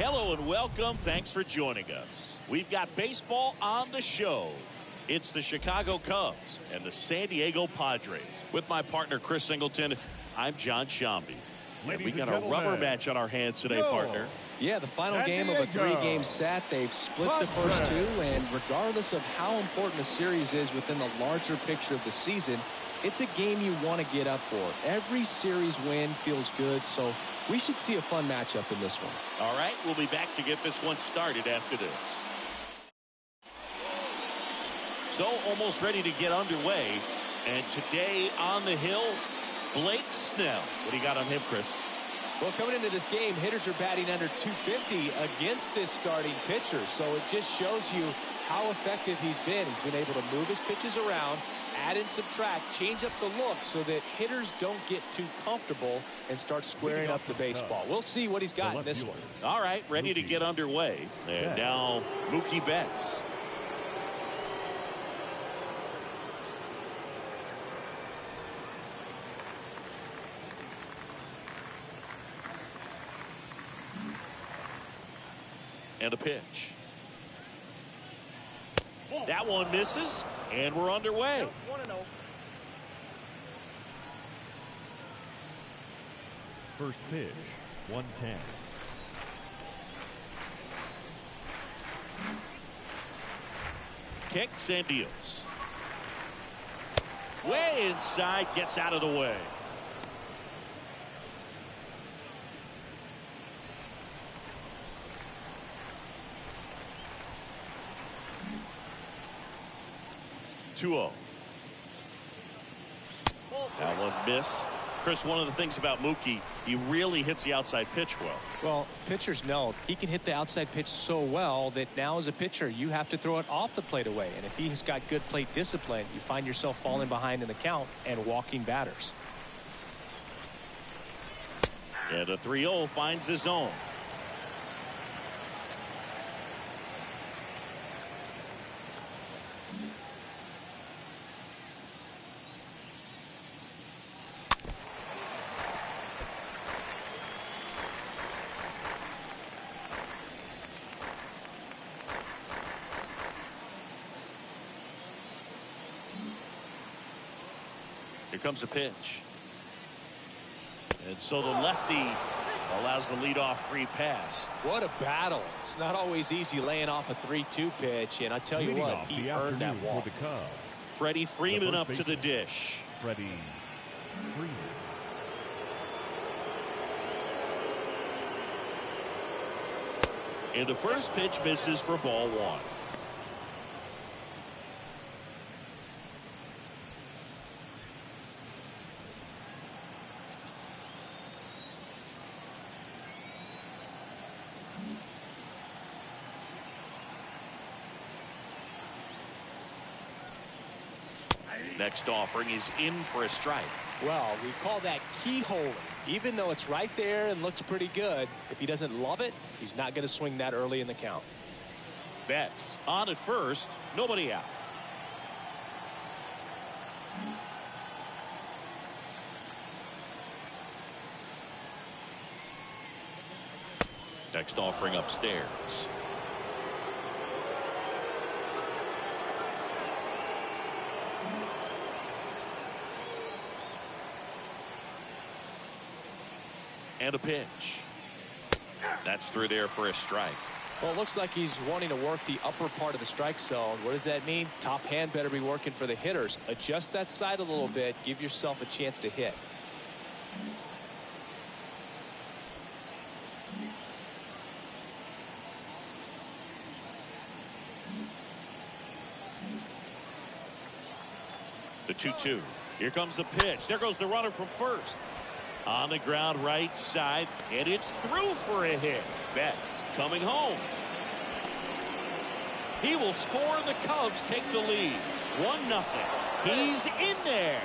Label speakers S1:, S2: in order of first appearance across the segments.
S1: Hello and welcome. Thanks for joining us. We've got baseball on the show. It's the Chicago Cubs and the San Diego Padres. With my partner, Chris Singleton, I'm John Shambi. And we got a rubber match on our hands today, partner.
S2: Yeah, the final game of a three-game set. They've split the first two, and regardless of how important the series is within the larger picture of the season, it's a game you want to get up for. Every series win feels good, so we should see a fun matchup in this one.
S1: All right, we'll be back to get this one started after this. So almost ready to get underway. And today on the hill, Blake Snell. What do you got on him, Chris?
S2: Well, coming into this game, hitters are batting under 250 against this starting pitcher. So it just shows you how effective he's been. He's been able to move his pitches around, add and subtract, change up the look so that hitters don't get too comfortable and start squaring up the baseball. We'll see what he's got in this one.
S1: All right, ready to get underway. And now Mookie Betts. And a pitch. That one misses, and we're underway.
S3: First pitch, 110.
S1: Kicks and deals. Way inside, gets out of the way. That one missed. Chris, one of the things about Mookie, he really hits the outside pitch well.
S2: Well, pitchers know he can hit the outside pitch so well that now as a pitcher, you have to throw it off the plate away. And if he's got good plate discipline, you find yourself falling behind in the count and walking batters.
S1: And a 3-0 finds the zone. Here comes a pitch. And so the lefty allows the leadoff free pass.
S2: What a battle. It's not always easy laying off a 3-2 pitch, and I tell you what, he earned that walk.
S1: Freddie Freeman up to the dish.
S3: Freddie Freeman.
S1: And the first pitch misses for ball one. Next offering is in for a strike.
S2: Well, we call that keyhole. Even though it's right there and looks pretty good, if he doesn't love it, he's not going to swing that early in the count.
S1: Betts on at first, nobody out. Next offering upstairs. And a pitch. That's through there for a strike.
S2: Well, it looks like he's wanting to work the upper part of the strike zone. What does that mean? Top hand better be working for the hitters. Adjust that side a little bit. Give yourself a chance to hit.
S1: The 2-2. Here comes the pitch. There goes the runner from first. On the ground right side, and it's through for a hit. Betts coming home. He will score, and the Cubs take the lead. 1-0. He's in there.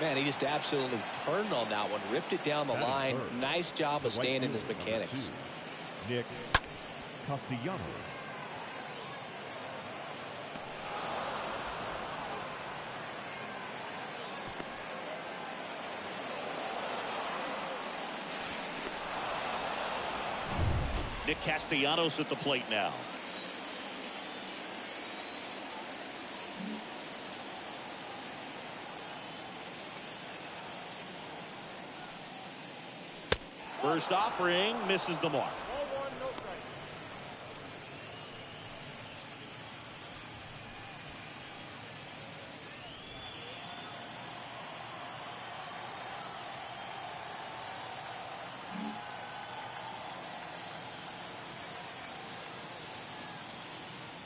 S2: Man, he just absolutely turned on that one. Ripped it down the line. Nice job of staying in his mechanics.
S3: Nick Castellanos.
S1: Nick Castellanos at the plate now. First offering misses the mark.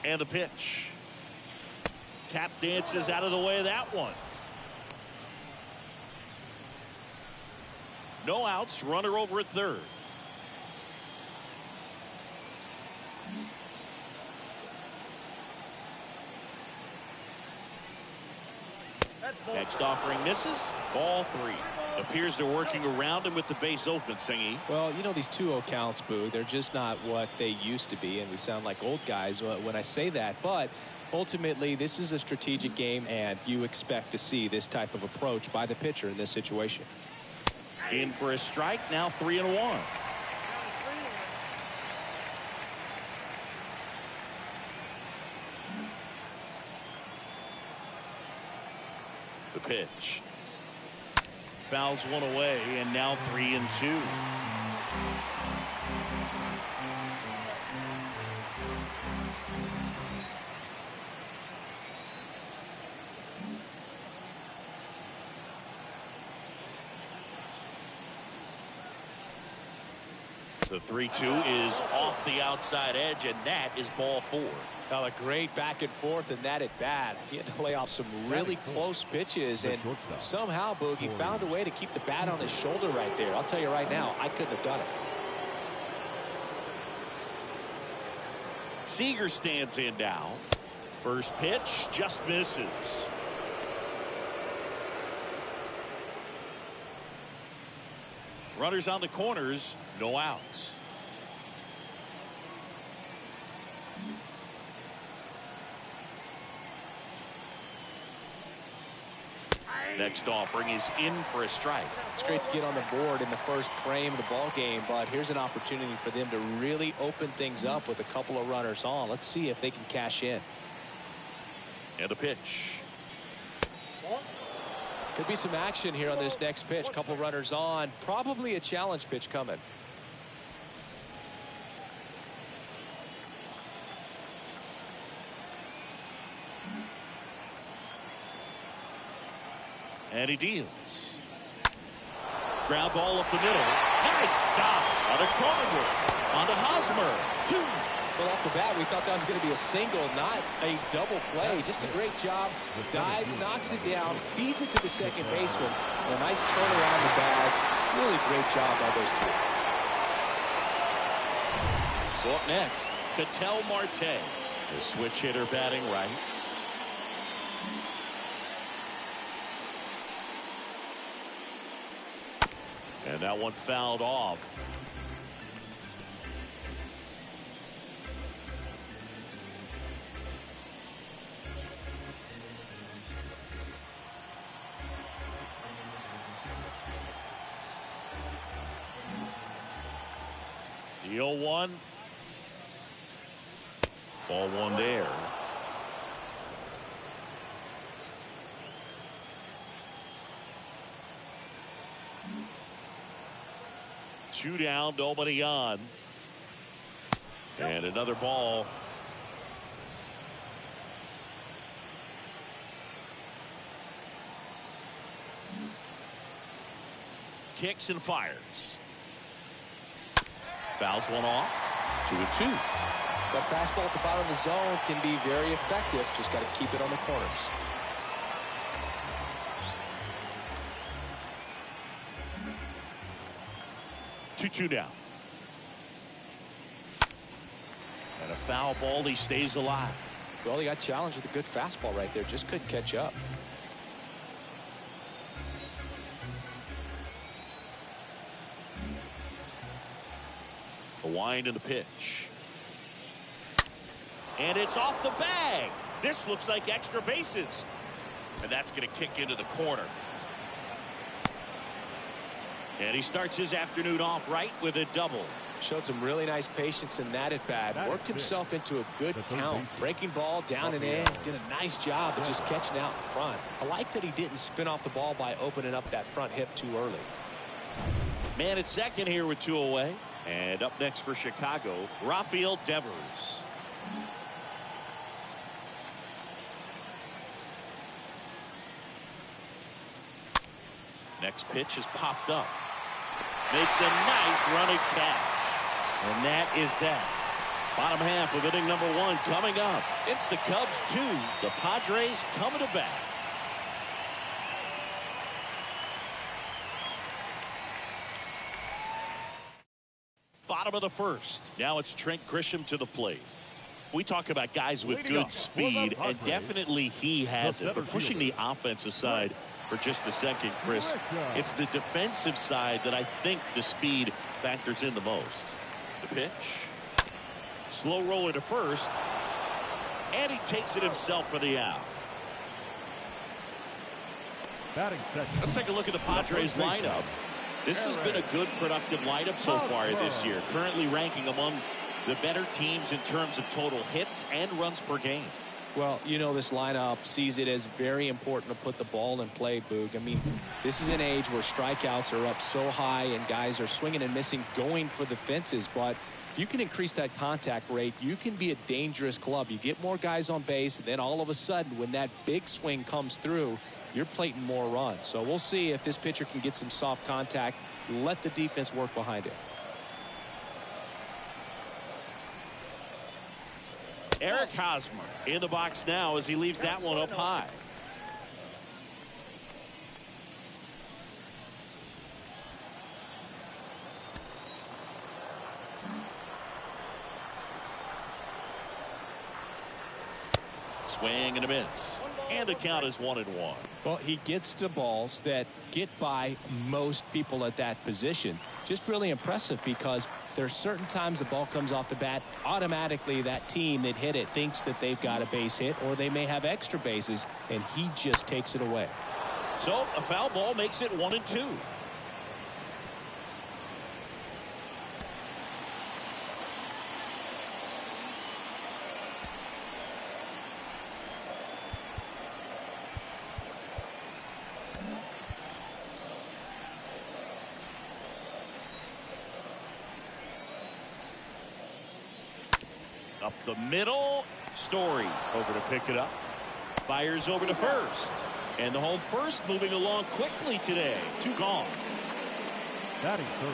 S1: And the pitch. Tap dances out of the way of that one. No outs, runner over at third. Next offering misses. Ball 3. Appears they're working around him with the base open, Singy.
S2: Well, you know, these 2-0 counts, Boo, they're just not what they used to be, and we sound like old guys when I say that. But ultimately, this is a strategic game, and you expect to see this type of approach by the pitcher in this situation.
S1: In for a strike, now 3-1. The pitch. Fouls one away, and now 3-2. The 3-2 is off the outside edge, and that is ball 4.
S2: Well, a great back and forth, and that at bat. He had to lay off some really close pitches, and somehow, Boogie found a way to keep the bat on his shoulder right there. I'll tell you right now, I couldn't have done it.
S1: Seager stands in now. First pitch just misses. Runners on the corners, no outs. Next offering is in for a strike.
S2: It's great to get on the board in the first frame of the ball game, but here's an opportunity for them to really open things up with a couple of runners on. Let's see if they can cash in.
S1: And a pitch.
S2: Could be some action here on this next pitch. Couple runners on. Probably a challenge pitch coming.
S1: And he deals. Ground ball up the middle. Nice stop on a Cronenworth. On to Hosmer. 2.
S2: Well, off the bat, we thought that was going to be a single, not a double play. Just a great job. Dives, knocks it down, feeds it to the second baseman. And a nice turn around the bag. Really great job by those two.
S1: So up next, Ketel Marte, the switch hitter batting right. And that one fouled off. The 0-1. Ball 1 there. Two down, nobody on. And another ball. Kicks and fires. Fouls one off. 2-2.
S2: That fastball at the bottom of the zone can be very effective. Just got to keep it on the corners.
S1: Two down. And a foul ball. He stays alive.
S2: Well, he got challenged with a good fastball right there. Just couldn't catch up.
S1: The wind and the pitch. And it's off the bag. This looks like extra bases. And that's going to kick into the corner. And he starts his afternoon off right with a double.
S2: Showed some really nice patience in that at bat. Worked himself into a good count. Breaking ball down and in. Did a nice job of just catching out in front. I like that he didn't spin off the ball by opening up that front hip too early.
S1: Man at second here with 2 away. And up next for Chicago, Rafael Devers. Next pitch is popped up. Makes a nice running catch. And that is that. Bottom half of inning number 1 coming up. It's the Cubs 2. The Padres coming to bat. Bottom of the first. Now it's Trent Grisham to the plate. We talk about guys with good speed, and definitely he has it. But pushing the offense aside for just a second, Chris, it's the defensive side that I think the speed factors in the most. The pitch. Slow roller to first. And he takes it himself for the out.
S3: Batting second.
S1: Let's take a look at the Padres lineup. This has been a good, productive lineup so far this year. Currently ranking among the better teams in terms of total hits and runs per game.
S2: Well, you know, this lineup sees it as very important to put the ball in play, Boog. I mean, this is an age where strikeouts are up so high and guys are swinging and missing, going for the fences. But if you can increase that contact rate, you can be a dangerous club. You get more guys on base, and then all of a sudden, when that big swing comes through, you're plating more runs. So we'll see if this pitcher can get some soft contact, let the defense work behind it.
S1: Eric Hosmer in the box now as he leaves that one up high. Swing and a miss. And the count is 1-1.
S2: Well, he gets to balls that get by most people at that position. Just really impressive because there's certain times the ball comes off the bat, automatically that team that hit it thinks that they've got a base hit or they may have extra bases, and he just takes it away.
S1: So a foul ball makes it 1-2. Up the middle. Story over to pick it up. Fires over to first. And the home first moving along quickly today. 2 gone.
S3: Batting third.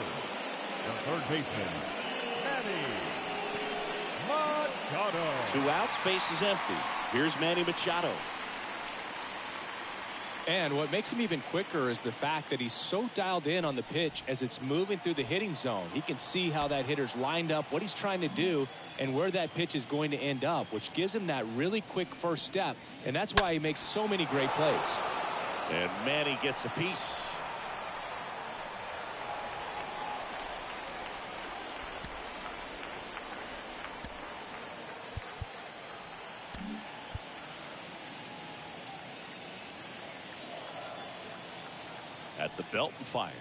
S3: The third baseman, Manny Machado.
S1: 2 outs, base is empty. Here's Manny Machado.
S2: And what makes him even quicker is the fact that he's so dialed in on the pitch as it's moving through the hitting zone. He can see how that hitter's lined up, what he's trying to do, and where that pitch is going to end up, which gives him that really quick first step. And that's why he makes so many great plays.
S1: And Manny gets a piece. At the belt and fires.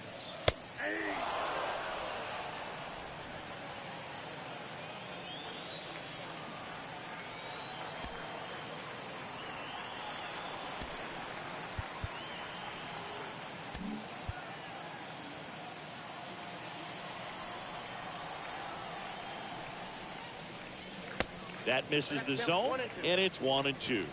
S1: That misses the zone, and it's 1-2.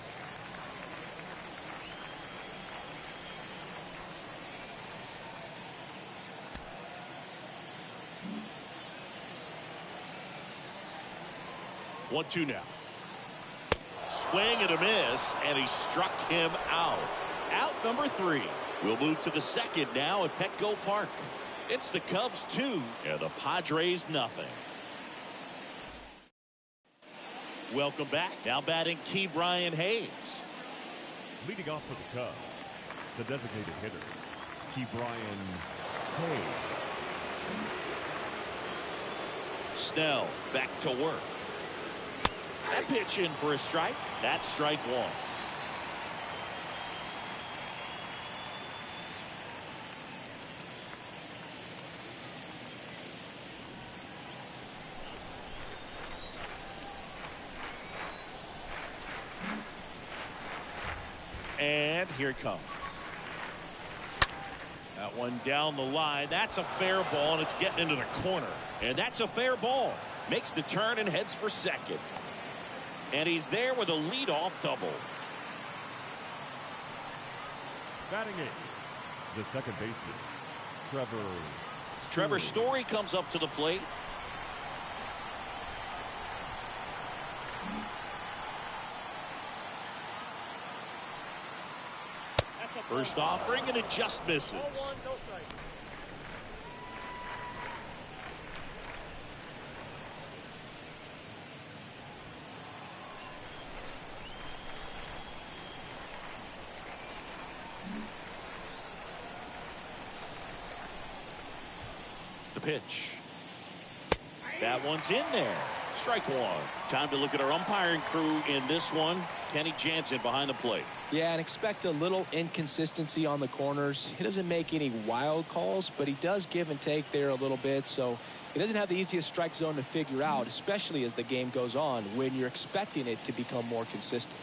S1: One, 2 now. Swing and a miss, and he struck him out. Out number 3. We'll move to the second now at Petco Park. It's the Cubs 2 and the Padres nothing. Welcome back. Now batting Key Brian Hayes.
S3: Leading off for the Cubs, the designated hitter, Key Brian Hayes.
S1: Snell back to work. That pitch in for a strike. That's strike 1. Here it comes. That one down the line. That's a fair ball, and it's getting into the corner. And that's a fair ball. Makes the turn and heads for second. And he's there with a leadoff double.
S3: Batting eighth, the second baseman,
S1: Trevor Story comes up to the plate. First offering, and it just misses. The pitch. That one's in there. Strike one. Time to look at our umpiring crew in this one. Kenny Jansen behind the plate.
S2: Yeah, and expect a little inconsistency on the corners. He doesn't make any wild calls, but he does give and take there a little bit. So he doesn't have the easiest strike zone to figure out, especially as the game goes on when you're expecting it to become more consistent.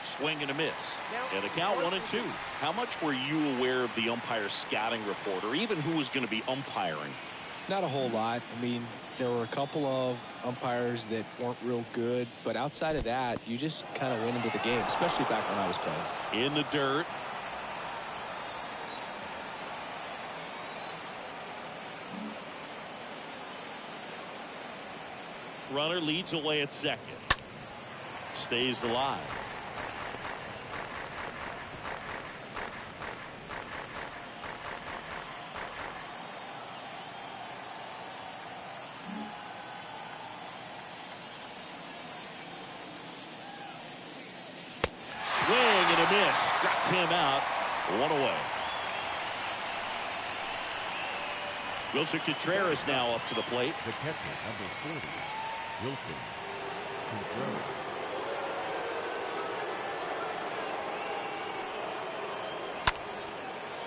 S1: Swing and a miss. And a count 1-2. How much were you aware of the umpire scouting report, or even who was going to be umpiring?
S2: Not a whole lot. I mean, there were a couple of umpires that weren't real good, but outside of that, you just kind of went into the game, especially back when I was playing.
S1: In the dirt. Runner leads away at second. Stays alive. Swing and a miss. Struck him out. One away. Wilson Contreras now up to the plate.
S3: the catcher, number 40, Wilson Contreras.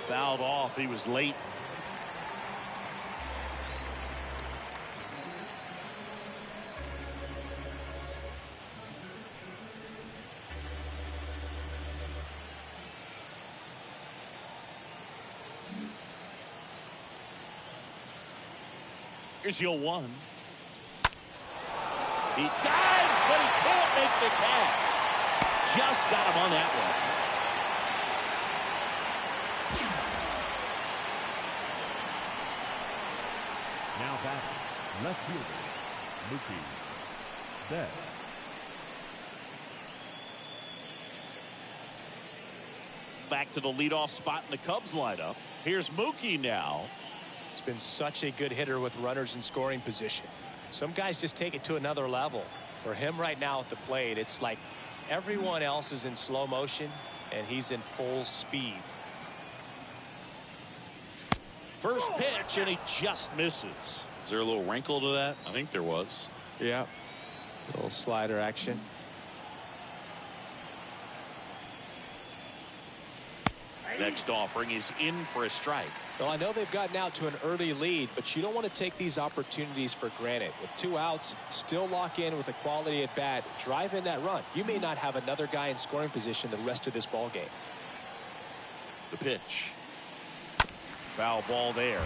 S1: Fouled off. He was late. Here's your one. He dives, but he can't make the catch. Just got him on that one.
S3: Now batting, left fielder, Mookie Betts.
S1: Back to the leadoff spot in the Cubs lineup. Here's Mookie now.
S2: He's been such a good hitter with runners in scoring position. Some guys just take it to another level. For him right now at the plate, it's like everyone else is in slow motion and he's in full speed.
S1: First pitch, and he just misses. Is there a little wrinkle to that? I think there was.
S2: Yeah. A little slider action.
S1: Next offering is in for a strike.
S2: Well, I know they've gotten out to an early lead, but you don't want to take these opportunities for granted. With 2 outs, still lock in with a quality at bat, drive in that run. You may not have another guy in scoring position the rest of this ball game.
S1: The pitch. Foul ball there.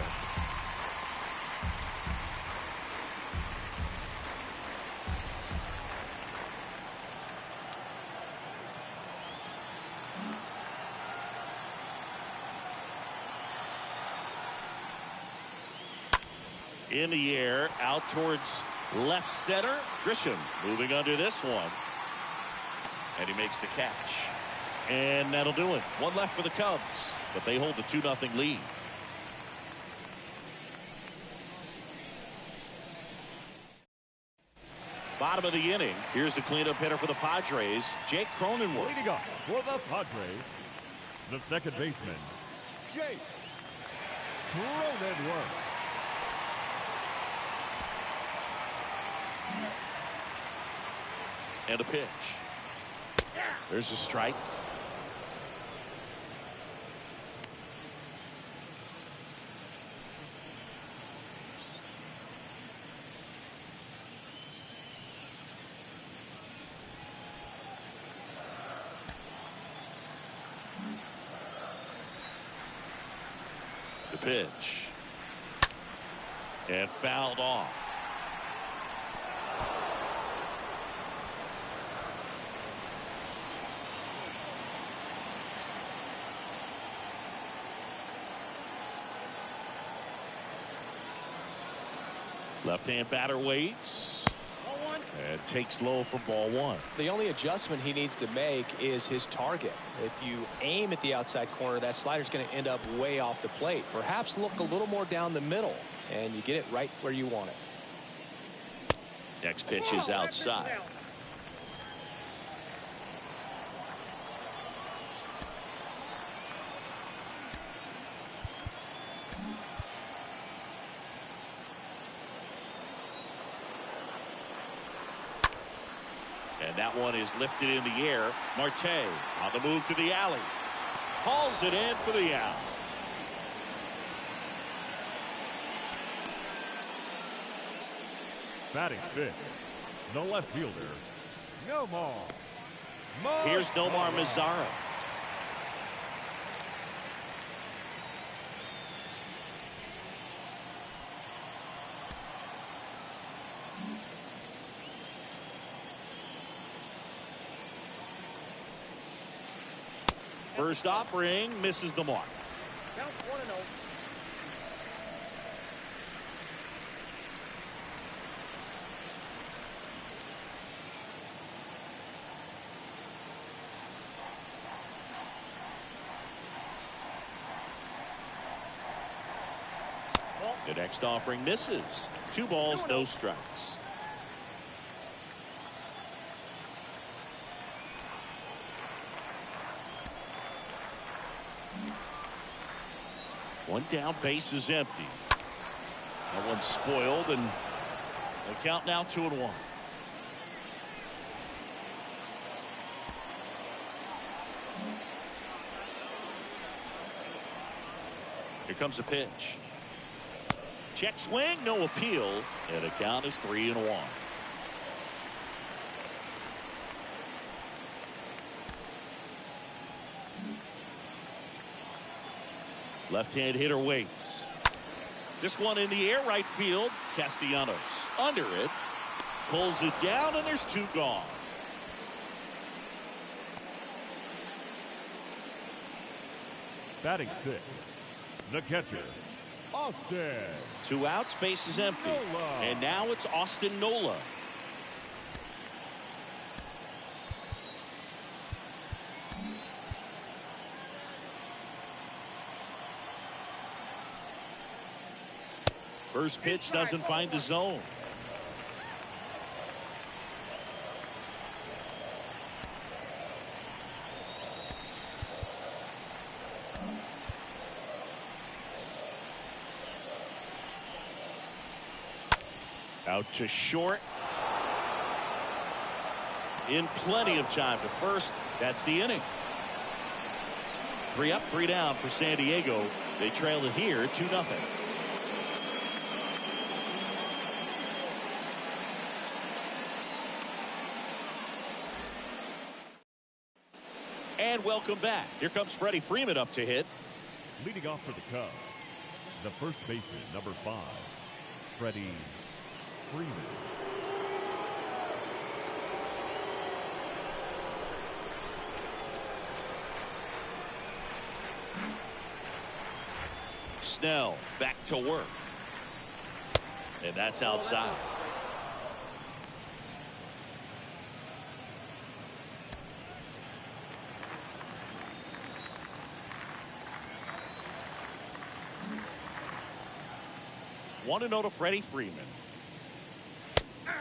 S1: In the air, out towards left center. Grisham moving under this one. And he makes the catch. And that'll do it. One left for the Cubs, but they hold the 2-0 lead. Bottom of the inning. Here's the cleanup hitter for the Padres, Jake Cronenworth.
S3: Leading off for the Padres, the second baseman, Jake Cronenworth.
S1: And a pitch. There's a strike. pitch. And fouled off. Left-hand batter waits. And takes low for ball one.
S2: The only adjustment he needs to make is his target. If you aim at the outside corner, that slider's going to end up way off the plate. Perhaps look a little more down the middle, and you get it right where you want it.
S1: Next pitch is outside. And that one is lifted in the air. Marte on the move to the alley. Hauls it in for the out.
S3: Batting fifth, the left fielder, Nomar.
S1: Here's Nomar Mazara. First offering misses the mark.
S4: Count 1-0.
S1: The next offering misses. 2 balls, no strikes. One down, base is empty. That one's spoiled, and the count now 2-1. Here comes the pitch. Check swing, no appeal, and the count is 3-1. Left-hand hitter waits. This one in the air, right field. Castellanos under it. Pulls it down, and there's 2 gone.
S3: Batting sixth, the catcher, Austin.
S1: 2 outs, base is empty.
S3: Nola.
S1: And now it's Austin Nola. First pitch doesn't find the zone. Out to short. In plenty of time to first. That's the inning. 3 up, 3 down for San Diego. They trail it here 2-0. And welcome back. Here comes Freddie Freeman up to hit.
S3: Leading off for the Cubs, the first baseman, number 5, Freddie Freeman.
S1: Snell back to work. And that's outside. One to 0 to Freddie Freeman.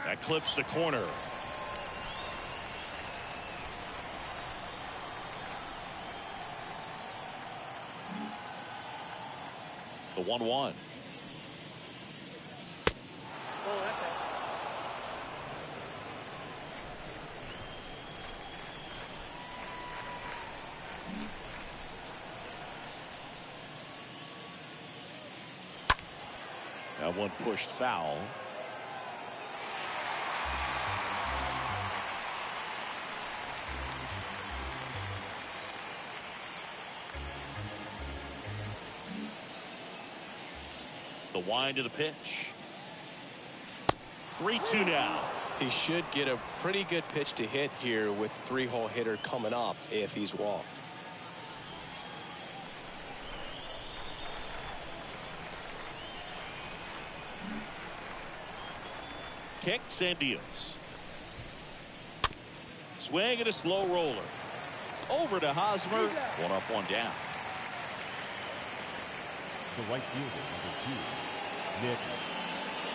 S1: That clips the corner. The 1-1. That one pushed foul. The wind of the pitch. 3-2 now.
S2: He should get a pretty good pitch to hit here with 3-hole hitter coming up if he's walked.
S1: Kicks and deals. Swing and a slow roller. Over to Hosmer. 1 up, 1 down.
S3: The right fielder, number 2, Nick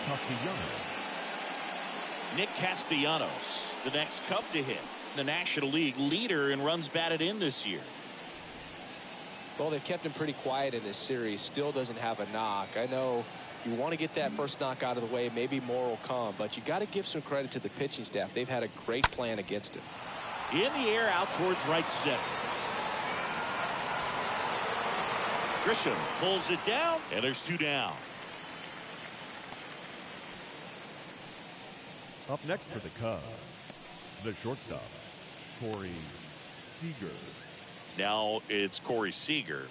S3: Castellanos.
S1: Nick Castellanos, the next Cub to hit. The National League leader in runs batted in this year.
S2: Well, they've kept him pretty quiet in this series. Still doesn't have a knock. I know you want to get that first knock out of the way. Maybe more will come. But you got to give some credit to the pitching staff. They've had a great plan against him.
S1: In the air out towards right center. Grisham pulls it down. And there's 2 down.
S3: Up next for the Cubs, the shortstop, Corey Seager.
S1: Now it's Corey Seager.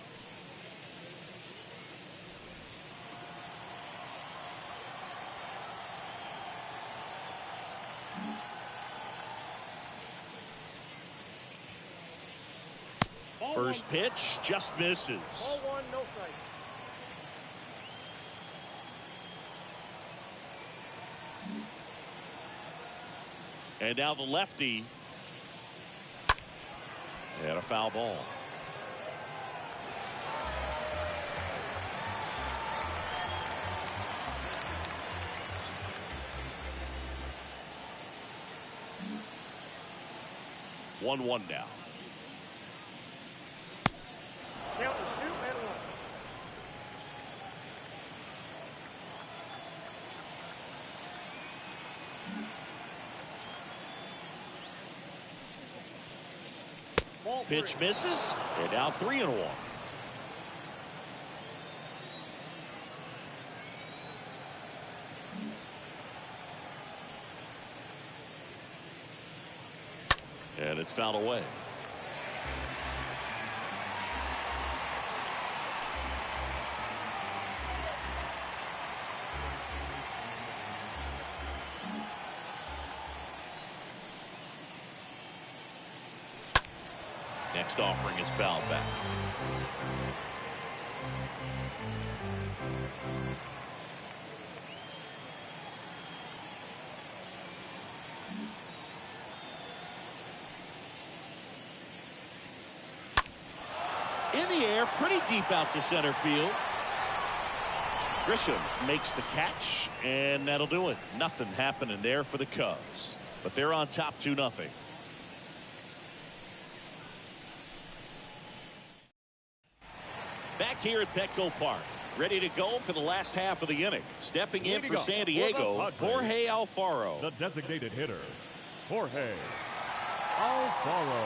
S1: First pitch just misses.
S4: Ball 1, no strike.
S1: And now the lefty. And a foul ball. One now.
S4: Count is 2 and 1. Ball 3.
S1: Pitch misses. And now 3-1. And it's fouled away. Next offering is fouled back. In the air, pretty deep out to center field. Grisham makes the catch, and that'll do it. Nothing happening there for the Cubs, but they're on top 2-0. Back here at Petco Park, ready to go for the last half of the inning. Stepping in for San Diego, Jorge Alfaro.
S3: The designated hitter, Jorge Alfaro.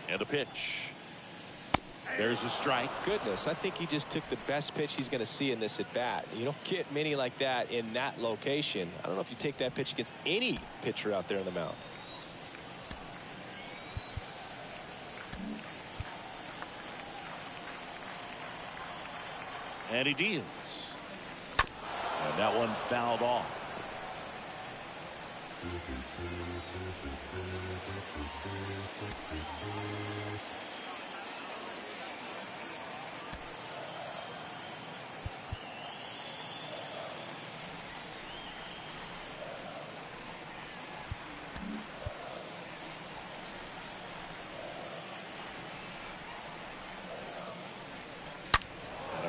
S1: And a pitch. There's a strike.
S2: Goodness, I think he just took the best pitch he's going to see in this at bat. You don't get many like that in that location. I don't know if you take that pitch against any pitcher out there on the mound.
S1: And he deals. And that one fouled off.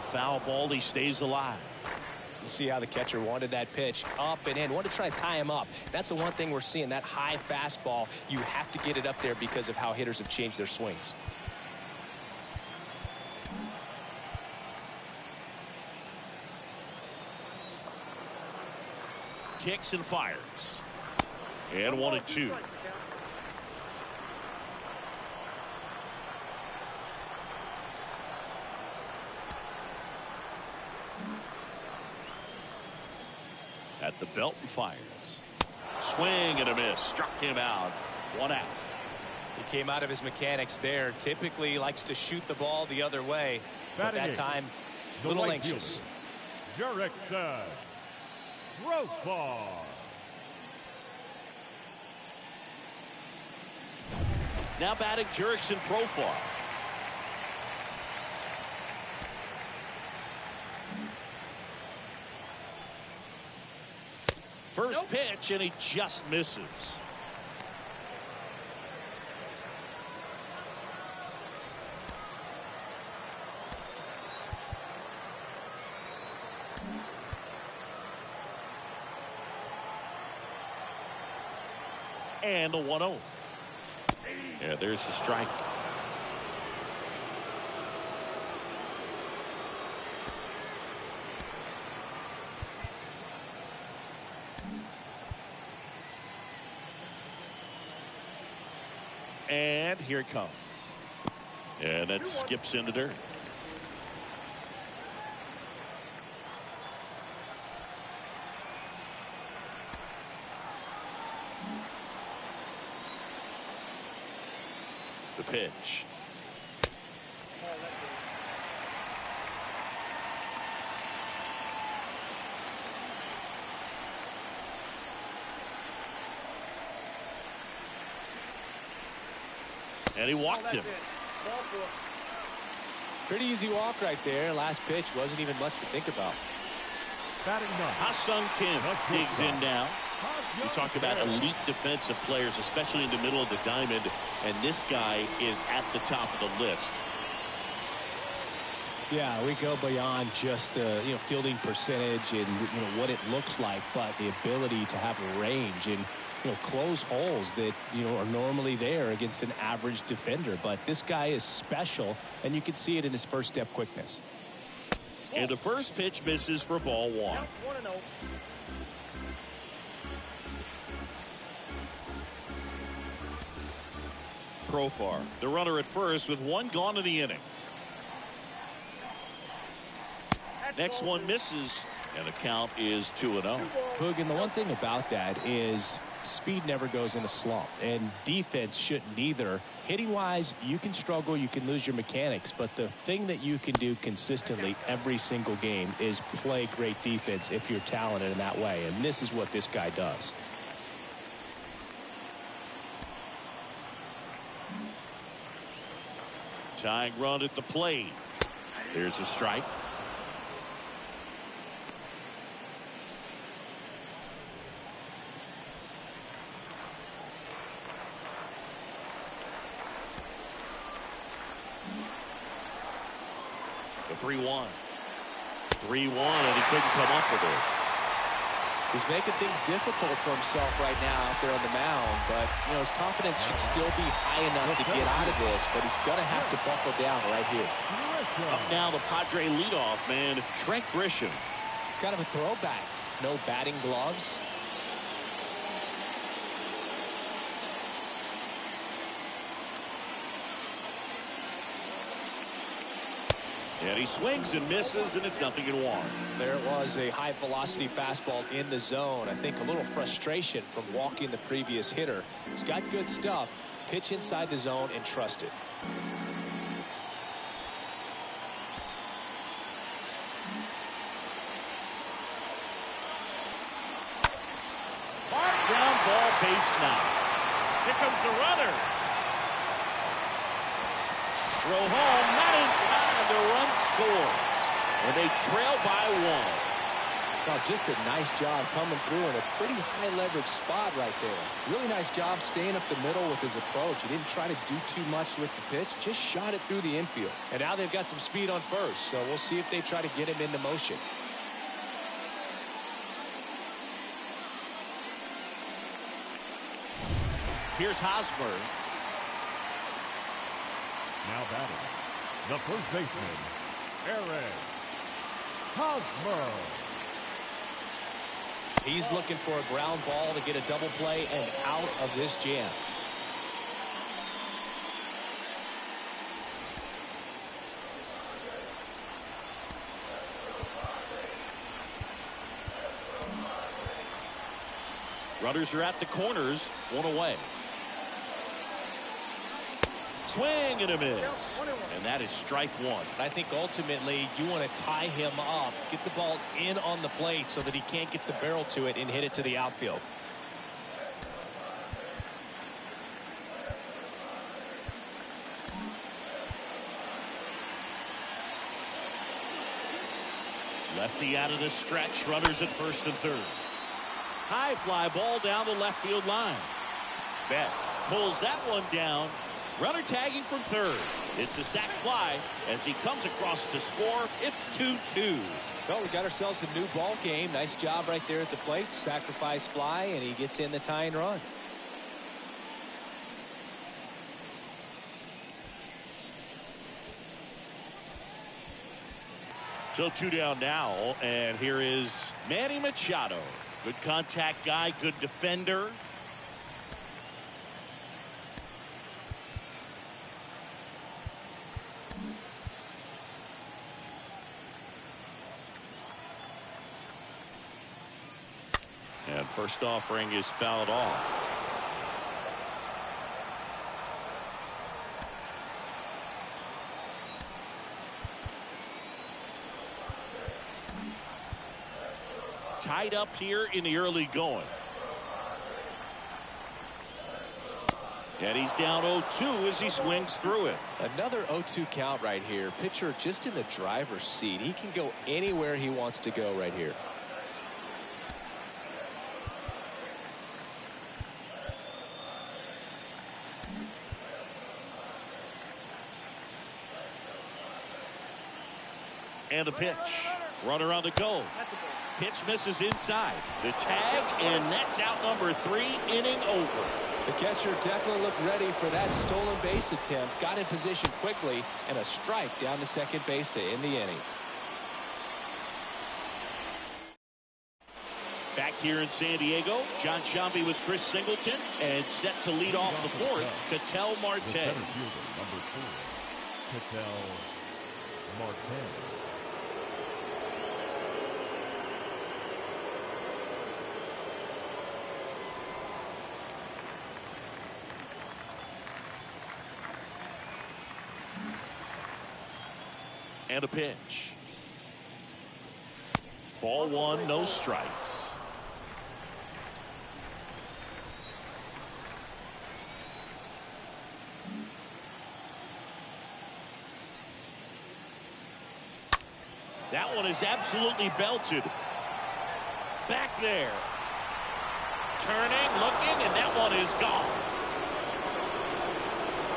S1: Foul ball, he stays alive.
S2: You see how the catcher wanted that pitch up and in, wanted to try to tie him up. That's the one thing we're seeing, that high fastball. You have to get it up there because of how hitters have changed their swings.
S1: Kicks and fires. And 1-2. At the belt and fires. Swing and a miss. Struck him out. 1 out.
S2: He came out of his mechanics there. Typically he likes to shoot the ball the other way. But that time, a little anxious.
S3: Jansen. Profar.
S1: Now batting Jurickson Profar. First pitch, and he just misses. And a 1-0. Yeah, there's the strike. And here it comes. And that skips into dirt. The pitch. And he walked him.
S2: Pretty easy walk right there. Last pitch wasn't even much to think about.
S1: Ha-Sung Kim digs in now. You talk about elite defensive players, especially in the middle of the diamond, and this guy is at the top of the list.
S2: Yeah, we go beyond just the fielding percentage and what it looks like, but the ability to have a range and close holes that are normally there against an average defender. But this guy is special, and you can see it in his first step quickness.
S1: And the first pitch misses for ball 1. Profar, the runner at first with 1 gone in the inning. Next one misses, and the count is 2-0.
S2: Boog, and the one thing about that is speed never goes in a slump, and defense shouldn't either. Hitting wise, you can struggle, you can lose your mechanics, but the thing that you can do consistently every single game is play great defense if you're talented in that way, and this is what this guy does.
S1: Tying run at the plate. There's a strike. The 3-1. 3-1, and he couldn't come up with it.
S2: He's making things difficult for himself right now out there on the mound, but his confidence should still be high enough to get out of this, but he's going to have to buckle down right here.
S1: Up now, the Padres leadoff man, Trent Grisham.
S2: Kind of a throwback. No batting gloves.
S1: And he swings and misses, and it's 0-1.
S2: There was a high velocity fastball in the zone. I think a little frustration from walking the previous hitter. He's got good stuff. Pitch inside the zone and trust it.
S1: Ground ball, base now.
S4: Here comes the runner.
S1: Throw home, not in time. The run scores, and they trail by 1.
S2: Well, just a nice job coming through in a pretty high leverage spot right there. Really nice job staying up the middle with his approach. He didn't try to do too much with the pitch, just shot it through the infield. And now they've got some speed on first, so we'll see if they try to get him into motion.
S1: Here's Hosmer.
S3: Now batting, the first baseman, Eric Hosmer.
S2: He's looking for a ground ball to get a double play and out of this jam.
S1: Runners are at the corners, one away. Swing and a miss. And that is strike one.
S2: I think ultimately you want to tie him up, get the ball in on the plate so that he can't get the barrel to it and hit it to the outfield.
S1: Lefty out of the stretch. Runners at first and third. High fly ball down the left field line. Betts pulls that one down. Runner tagging from third. It's a sac fly as he comes across to score. It's 2-2.
S2: Well, we got ourselves a new ball game. Nice job right there at the plate. Sacrifice fly, and he gets in the tying run.
S1: So 2 down now, and here is Manny Machado. Good contact guy, good defender. And first offering is fouled off. Tied up here in the early going. And he's down 0-2 as he swings through it.
S2: Another 0-2 count right here. Pitcher just in the driver's seat. He can go anywhere he wants to go right here.
S1: And the pitch. Runner on the go. Pitch misses inside. The tag, and that's out number 3, inning over.
S2: The catcher definitely looked ready for that stolen base attempt. Got in position quickly, and a strike down to second base to end the inning.
S1: Back here in San Diego, John Sciambi with Chris Singleton, and set to lead off the fourth, Ketel Marte.
S3: The center fielder, number 4, Ketel Marte.
S1: And a pitch. Ball 1, no strikes. That one is absolutely belted. Back there. Turning, looking, and that one is gone.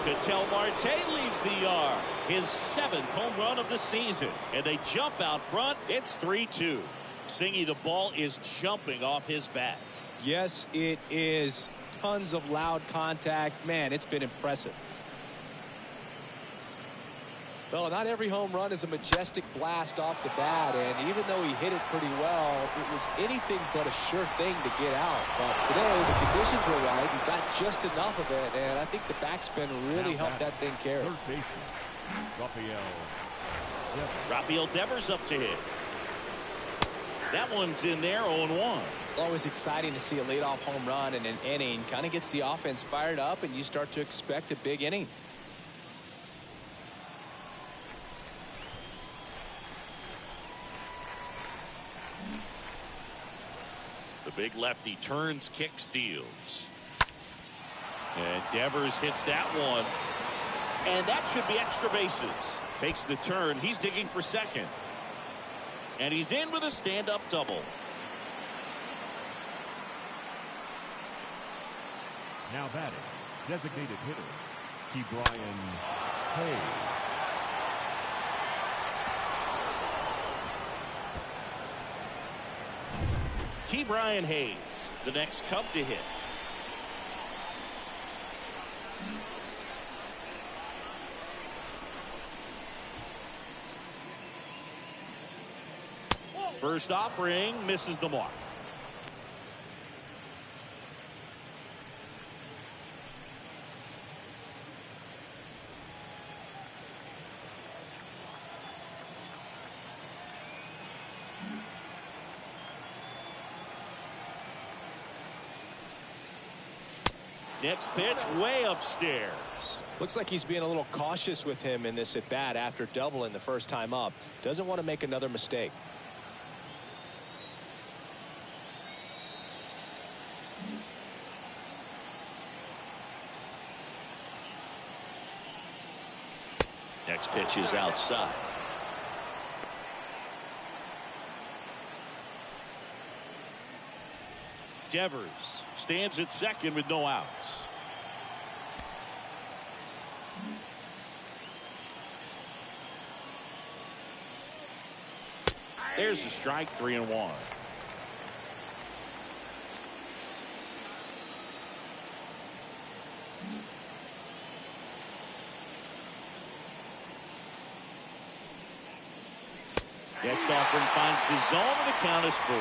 S1: Ketel Marte leaves the yard. His 7th home run of the season. And they jump out front. It's 3-2. Singy, the ball is jumping off his bat.
S2: Yes, it is. Tons of loud contact. Man, it's been impressive. Well, not every home run is a majestic blast off the bat, and even though he hit it pretty well, it was anything but a sure thing to get out. But today, the conditions were right. He got just enough of it, and I think the backspin really helped that thing carry.
S3: Third baseman,
S1: Rafael Devers up to hit. That one's in there, 0-1.
S2: Always exciting to see a leadoff home run in an inning. Kind of gets the offense fired up, and you start to expect a big inning.
S1: The big lefty turns, kicks, deals. And Devers hits that one. And that should be extra bases. Takes the turn. He's digging for second. And he's in with a stand-up double.
S3: Now batting, designated hitter, Key Brian Hayes.
S1: Key Brian Hayes, the next Cub to hit. First offering misses the mark. Next pitch way upstairs.
S2: Looks like he's being a little cautious with him in this at bat after doubling the first time up. Doesn't want to make another mistake.
S1: Next pitch is outside. Devers stands at second with no outs. There's the strike, 3-1. Next offering finds the zone, and the count is 4.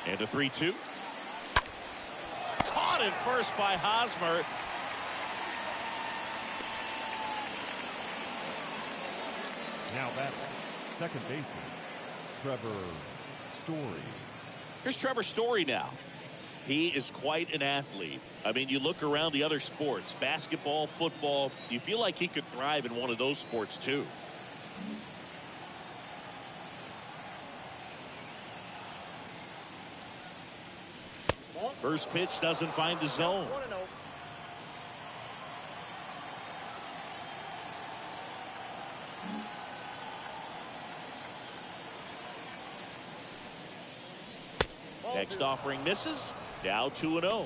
S1: And a 3-2. Caught at first by Hosmer.
S3: Now batting, second baseman, Trevor Story.
S1: Here's Trevor Story now. He is quite an athlete. I mean, you look around the other sports, basketball, football, you feel like he could thrive in one of those sports too. First pitch doesn't find the zone. Next offering misses. Now 2-0.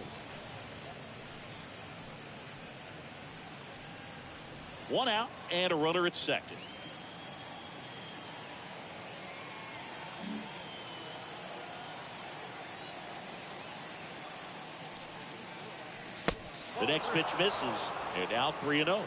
S1: 1 out and a runner at second. The next pitch misses, and now 3-0.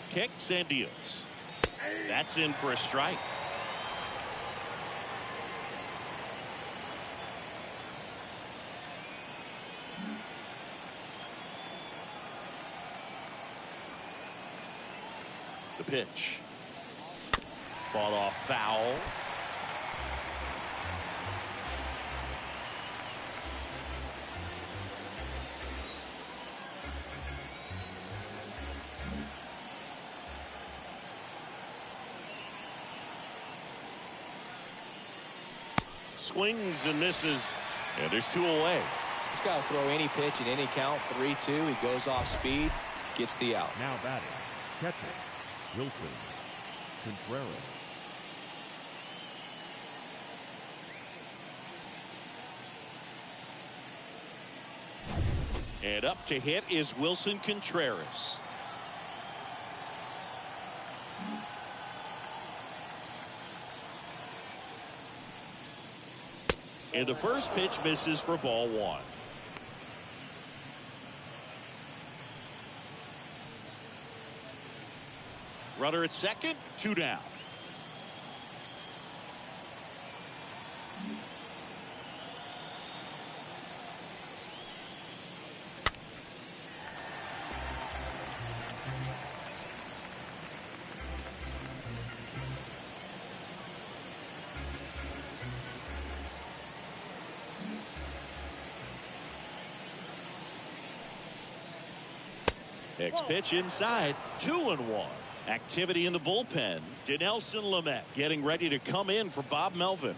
S1: Kicks and deals. That's in for a strike. The pitch. Fought off foul. Swings and misses, and there's 2 away.
S2: He's got to throw any pitch at any count. 3-2. He goes off speed, gets the out.
S3: Now batting, catcher, Wilson Contreras.
S1: And up to hit is Wilson Contreras. And the first pitch misses for ball 1. Runner at second, 2 down. Next pitch inside, 2-1. Activity in the bullpen. Dinelson Lamet getting ready to come in for Bob Melvin.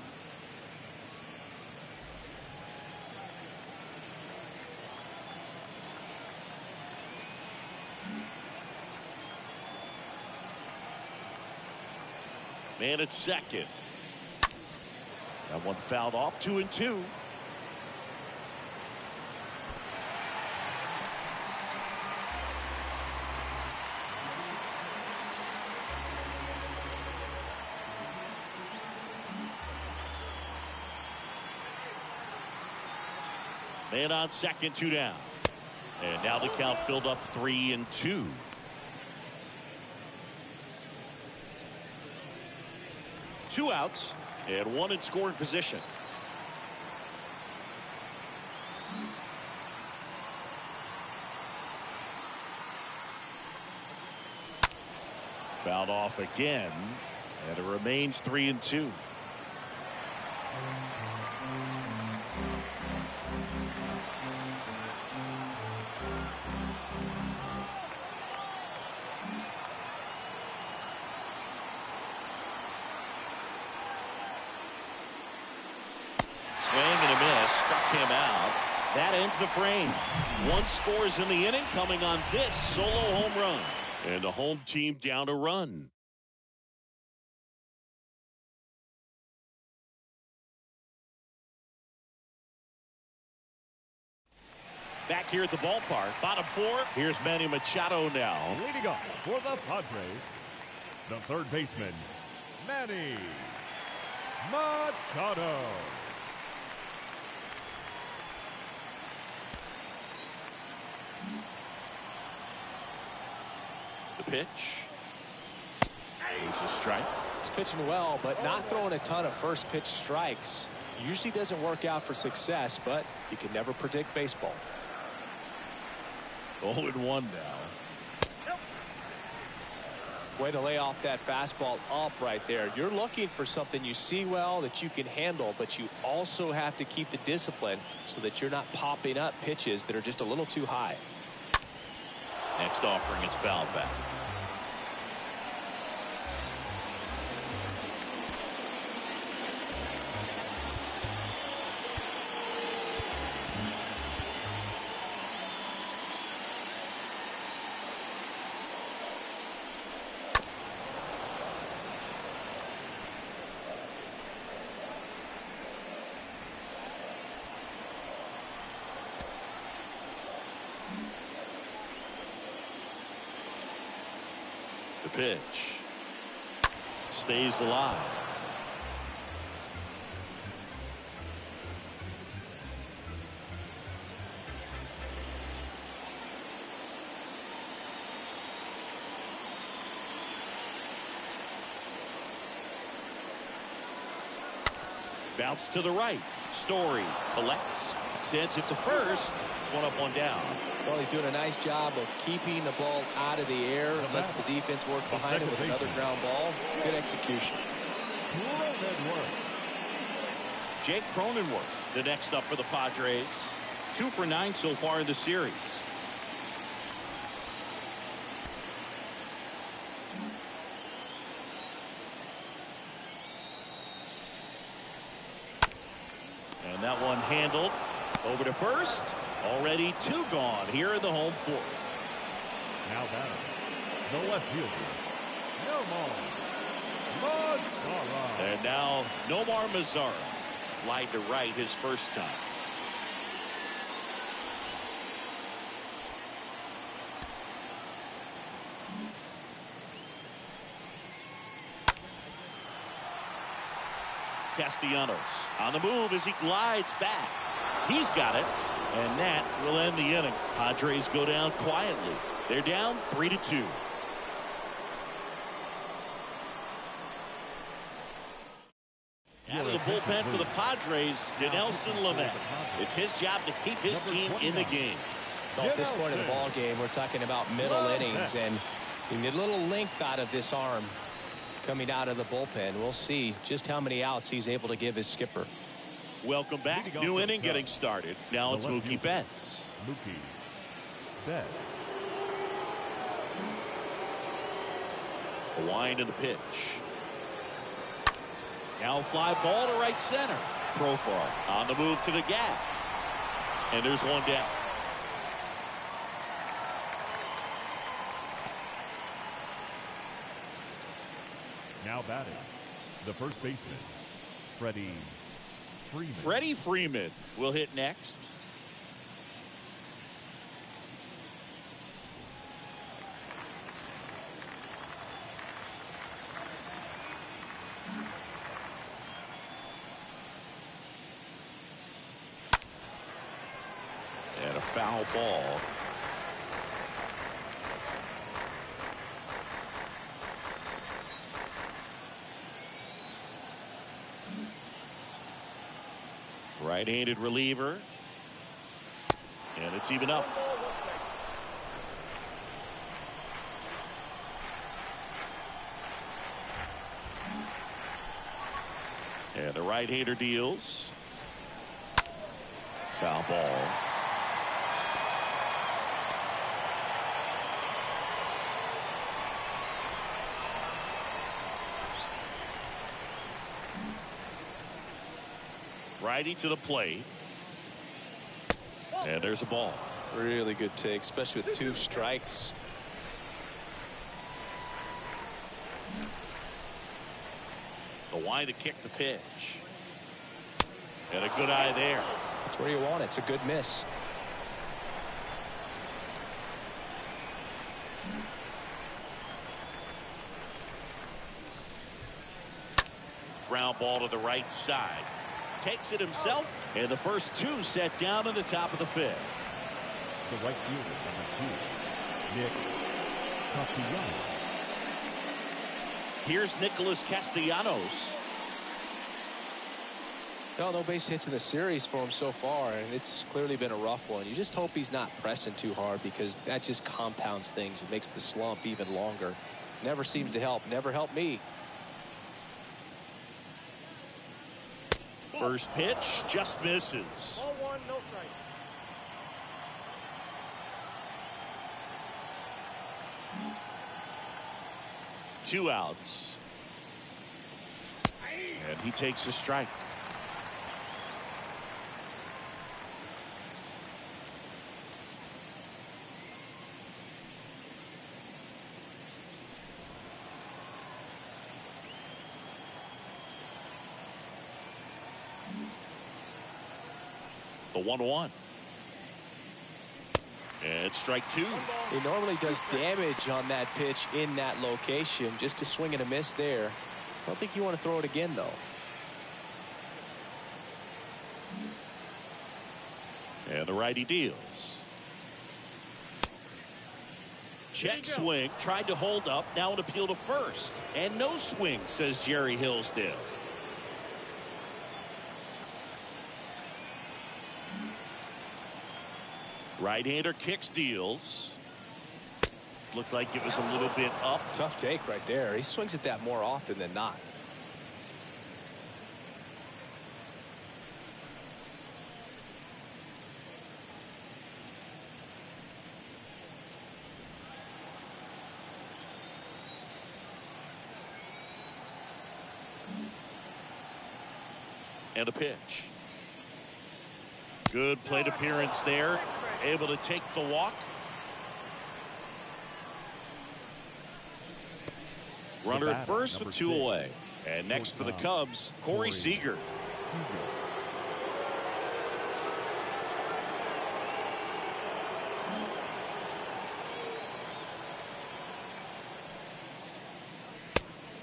S1: Man at second. That one fouled off. 2-2. Man on second, 2 down. And now the count filled up 3-2. 2 outs and 1 in scoring position. Fouled off again, and it remains 3-2. Swing and a miss, struck him out. That ends the frame. 1 scores in the inning, coming on this solo home run. And the home team down a run. Back here at the ballpark, bottom 4. Here's Manny Machado now.
S3: Leading off for the Padres, the third baseman, Manny Machado.
S1: The pitch. There's a strike.
S2: He's pitching well, but not throwing a ton of first pitch strikes. Usually doesn't work out for success, but you can never predict baseball.
S1: 0-1 now.
S2: Way to lay off that fastball up right there. You're looking for something you see well that you can handle, but you also have to keep the discipline so that you're not popping up pitches that are just a little too high.
S1: Next offering is fouled back. The pitch stays alive. Bounce to the right. Story collects, sends it to first. 1 up, 1 down.
S2: Well, he's doing a nice job of keeping the ball out of the air. Lets the defense work behind it with another ground ball. Good execution.
S1: Jake Cronenworth, the next up for the Padres. 2 for 9 so far in the series. And that one handled. Over to first. Already 2 gone here in the home 4th.
S3: Now batter, the left fielder, Nomar Mazara.
S1: And now Nomar Mazara. Fly to right his first time. Castellanos on the move as he glides back. He's got it, and that will end the inning. Padres go down quietly. They're down 3-2. Out of the bullpen for the Padres, Dinelson Lamet. It's his job to keep his team in the game.
S2: Well, at this point of the ball game, we're talking about middle innings, and you need a little length out of this arm coming out of the bullpen. We'll see just how many outs he's able to give his skipper.
S1: Welcome back. New inning getting started. Now it's Mookie Betts.
S3: Mookie Betts.
S1: A wind and a pitch. Now fly ball to right center. Profar on the move to the gap. And there's 1 down.
S3: Now batting, the first baseman, Freddie Freeman.
S1: Freddie Freeman will hit next. And a foul ball. Right-handed reliever. And it's even up. And the right-hander deals. Foul ball. Righty to the plate. And there's a ball.
S2: Really good take, especially with 2 strikes.
S1: The wind to kick the pitch. And a good eye there.
S2: That's where you want it. It's a good miss.
S1: Ground ball to the right side. Takes it himself. And the first 2 set down in the top of the 5th.
S3: The right fielder, number 2, Nick Castellanos.
S1: Here's Nicholas Castellanos.
S2: No base hits in the series for him so far, and it's clearly been a rough one. You just hope he's not pressing too hard, because that just compounds things. It makes the slump even longer. Never seems to help. Never helped me.
S1: First pitch just misses.
S4: Ball 1, no strike.
S1: Two outs. And he takes a strike. The 1-1. And strike 2.
S2: He normally does damage on that pitch in that location. Just a swing and a miss there. I don't think you want to throw it again, though.
S1: And the righty deals. Check swing. Tried to hold up. Now an appeal to first. And no swing, says Jerry Hillsdale. Right-hander kicks, deals. Looked like it was a little bit up.
S2: Tough take right there. He swings at that more often than not.
S1: And a pitch. Good plate appearance there. Able to take the walk. Runner at first with 2 away. And next for the Cubs, Corey Seager.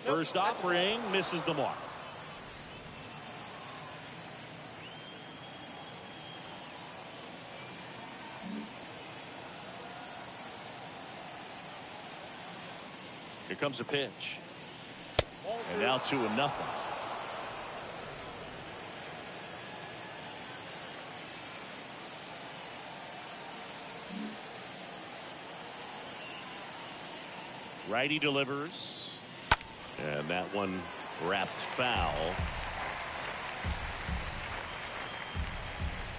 S1: First offering misses the mark. Here comes a pitch. And now 2-0. Righty delivers. And that one wrapped foul.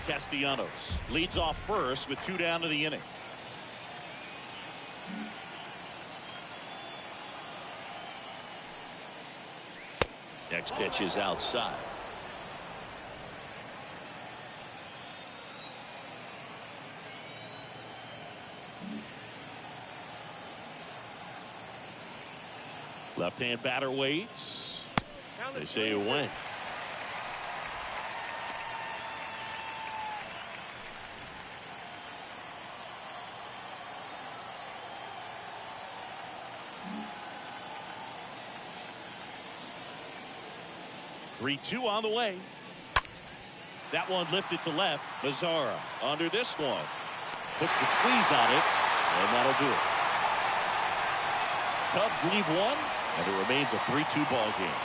S1: Castellanos leads off first with 2 down to the inning. Next pitch is outside. Left-hand batter waits. They say it went. Three-two on the way. That one lifted to left. Mazzara under this one. Puts the squeeze on it, and that'll do it. Cubs lead 1, and it remains a 3-2 ball game.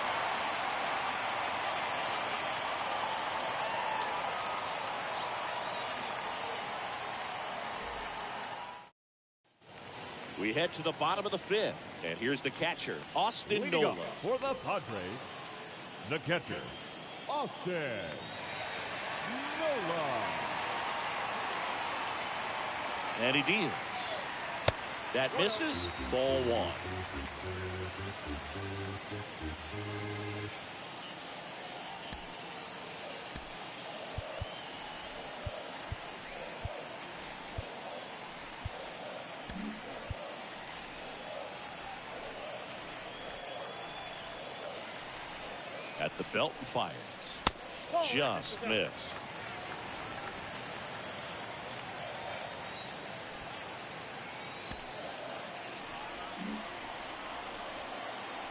S1: We head to the bottom of the 5th. And here's the catcher, Austin
S3: Leading
S1: Nola.
S3: up for the Padres, the catcher, Austin Nola.
S1: And he deals. That misses. Ball 1. At the belt and fires. Just missed.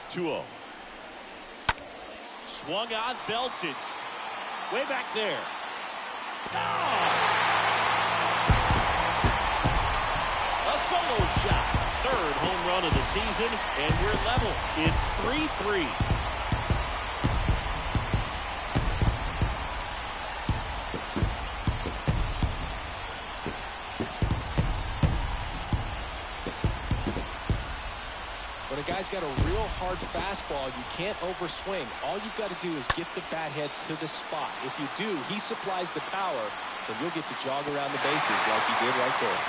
S1: 2-0. Swung on, belted. Way back there. A solo shot. 3rd home run of the season, and we're level. It's 3-3.
S2: When a guy's got a real hard fastball, you can't overswing. All you've got to do is get the bat head to the spot. If you do, he supplies the power, and you'll get to jog around the bases like he did right there.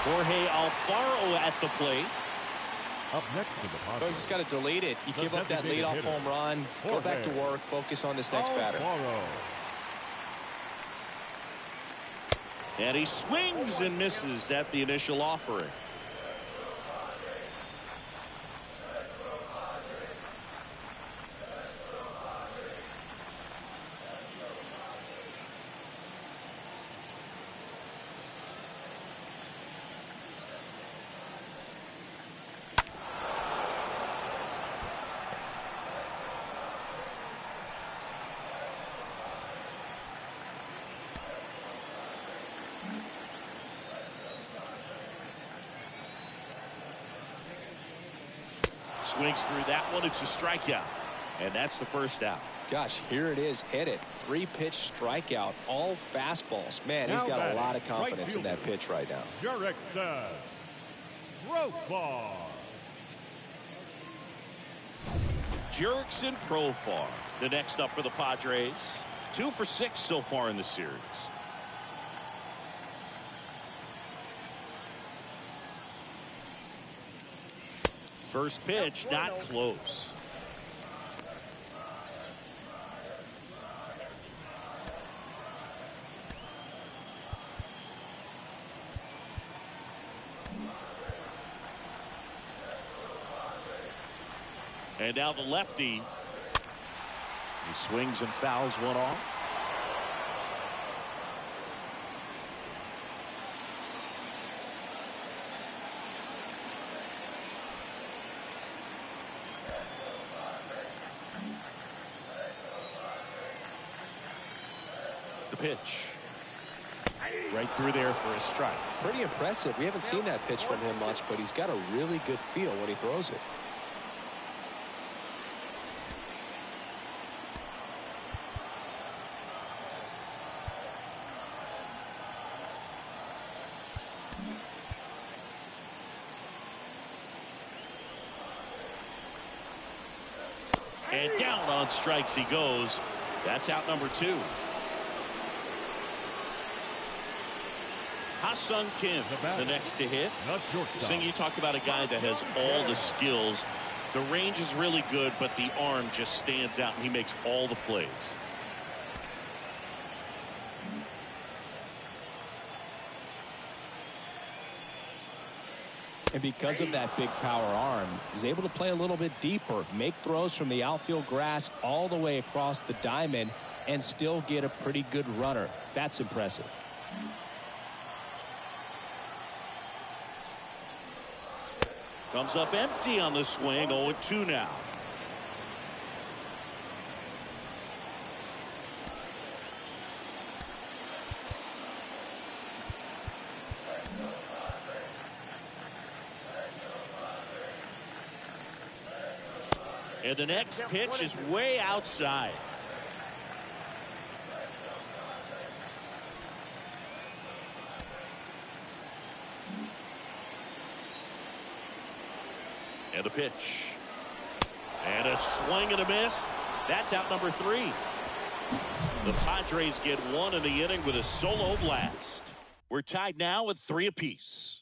S1: Jorge Alfaro at the plate.
S3: Up next to the
S2: So
S3: Padres,
S2: you just got to delete it. You give up that
S3: designated
S2: leadoff
S3: hitter,
S2: home run, go back to work, focus on this next batter.
S3: Alfaro.
S1: And he swings and misses at the initial offering. Swings through that one. It's a strikeout. And that's the first out.
S2: Gosh, here it is, hit it. 3-pitch strikeout, all fastballs. Man, he's
S3: Now
S2: got a
S3: batting,
S2: lot of confidence in
S3: right
S2: that pitch right now.
S3: Jansen. Profar.
S1: Jansen Profar, the next up for the Padres. 2 for 6 so far in the series. First pitch, not close. And now the lefty. He swings and fouls one off. The pitch. Right through there for a strike.
S2: Pretty impressive. We haven't seen that pitch from him much, but he's got a really good feel when he throws it.
S1: And down on strikes he goes. That's out number 2. Ha-Sung Kim, the next to hit. Sing, you talk about a guy that has all the skills. The range is really good, but the arm just stands out, and he makes all the plays.
S2: And because of that big power arm, he's able to play a little bit deeper, make throws from the outfield grass all the way across the diamond, and still get a pretty good runner. That's impressive.
S1: Comes up empty on the swing. 0-2 now. And the next pitch is way outside. And the pitch. And a swing and a miss. That's out number 3. The Padres get one in the inning with a solo blast. We're tied now at 3 apiece.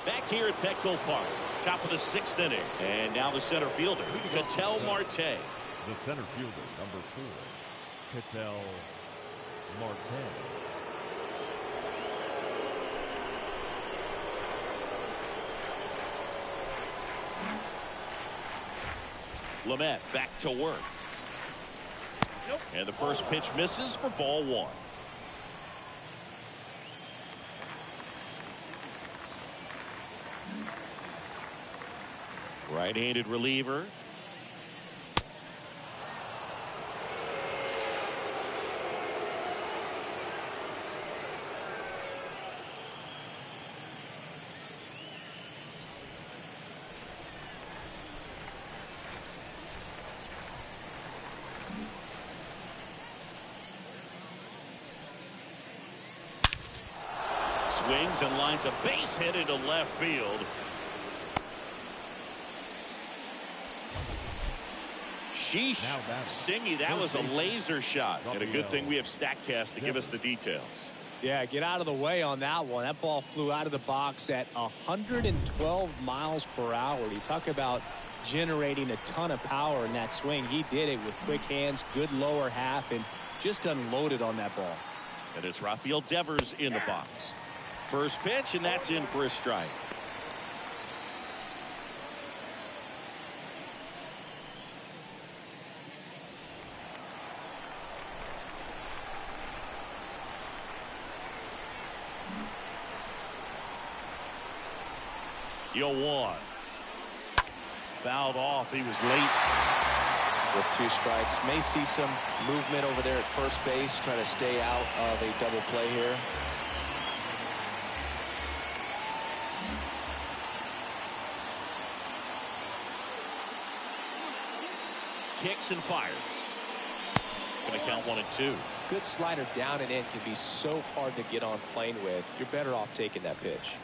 S1: Back here at Petco Park, top of the 6th inning. And now the center fielder, Ketel Marte.
S3: The center fielder, number 4, Ketel Marte.
S1: Lamet back to work. And the first pitch misses for ball 1. Right-handed reliever. Swings and lines a base hit into left field. Sheesh. Singy, that was a laser shot. And a good thing we have StatCast to give us the details.
S2: Yeah, get out of the way on that one. That ball flew out of the box at 112 miles per hour. You talk about generating a ton of power in that swing. He did it with quick hands, good lower half, and just unloaded on that ball.
S1: And it's Rafael Devers in the box. First pitch, and that's in for a strike. Yo, 1. Fouled off. He was late.
S2: With 2 strikes. May see some movement over there at first base. Trying to stay out of a double play here.
S1: Kicks and fires. Going to count 1 and 2.
S2: Good slider down and in can be so hard to get on plane with. You're better off taking that pitch.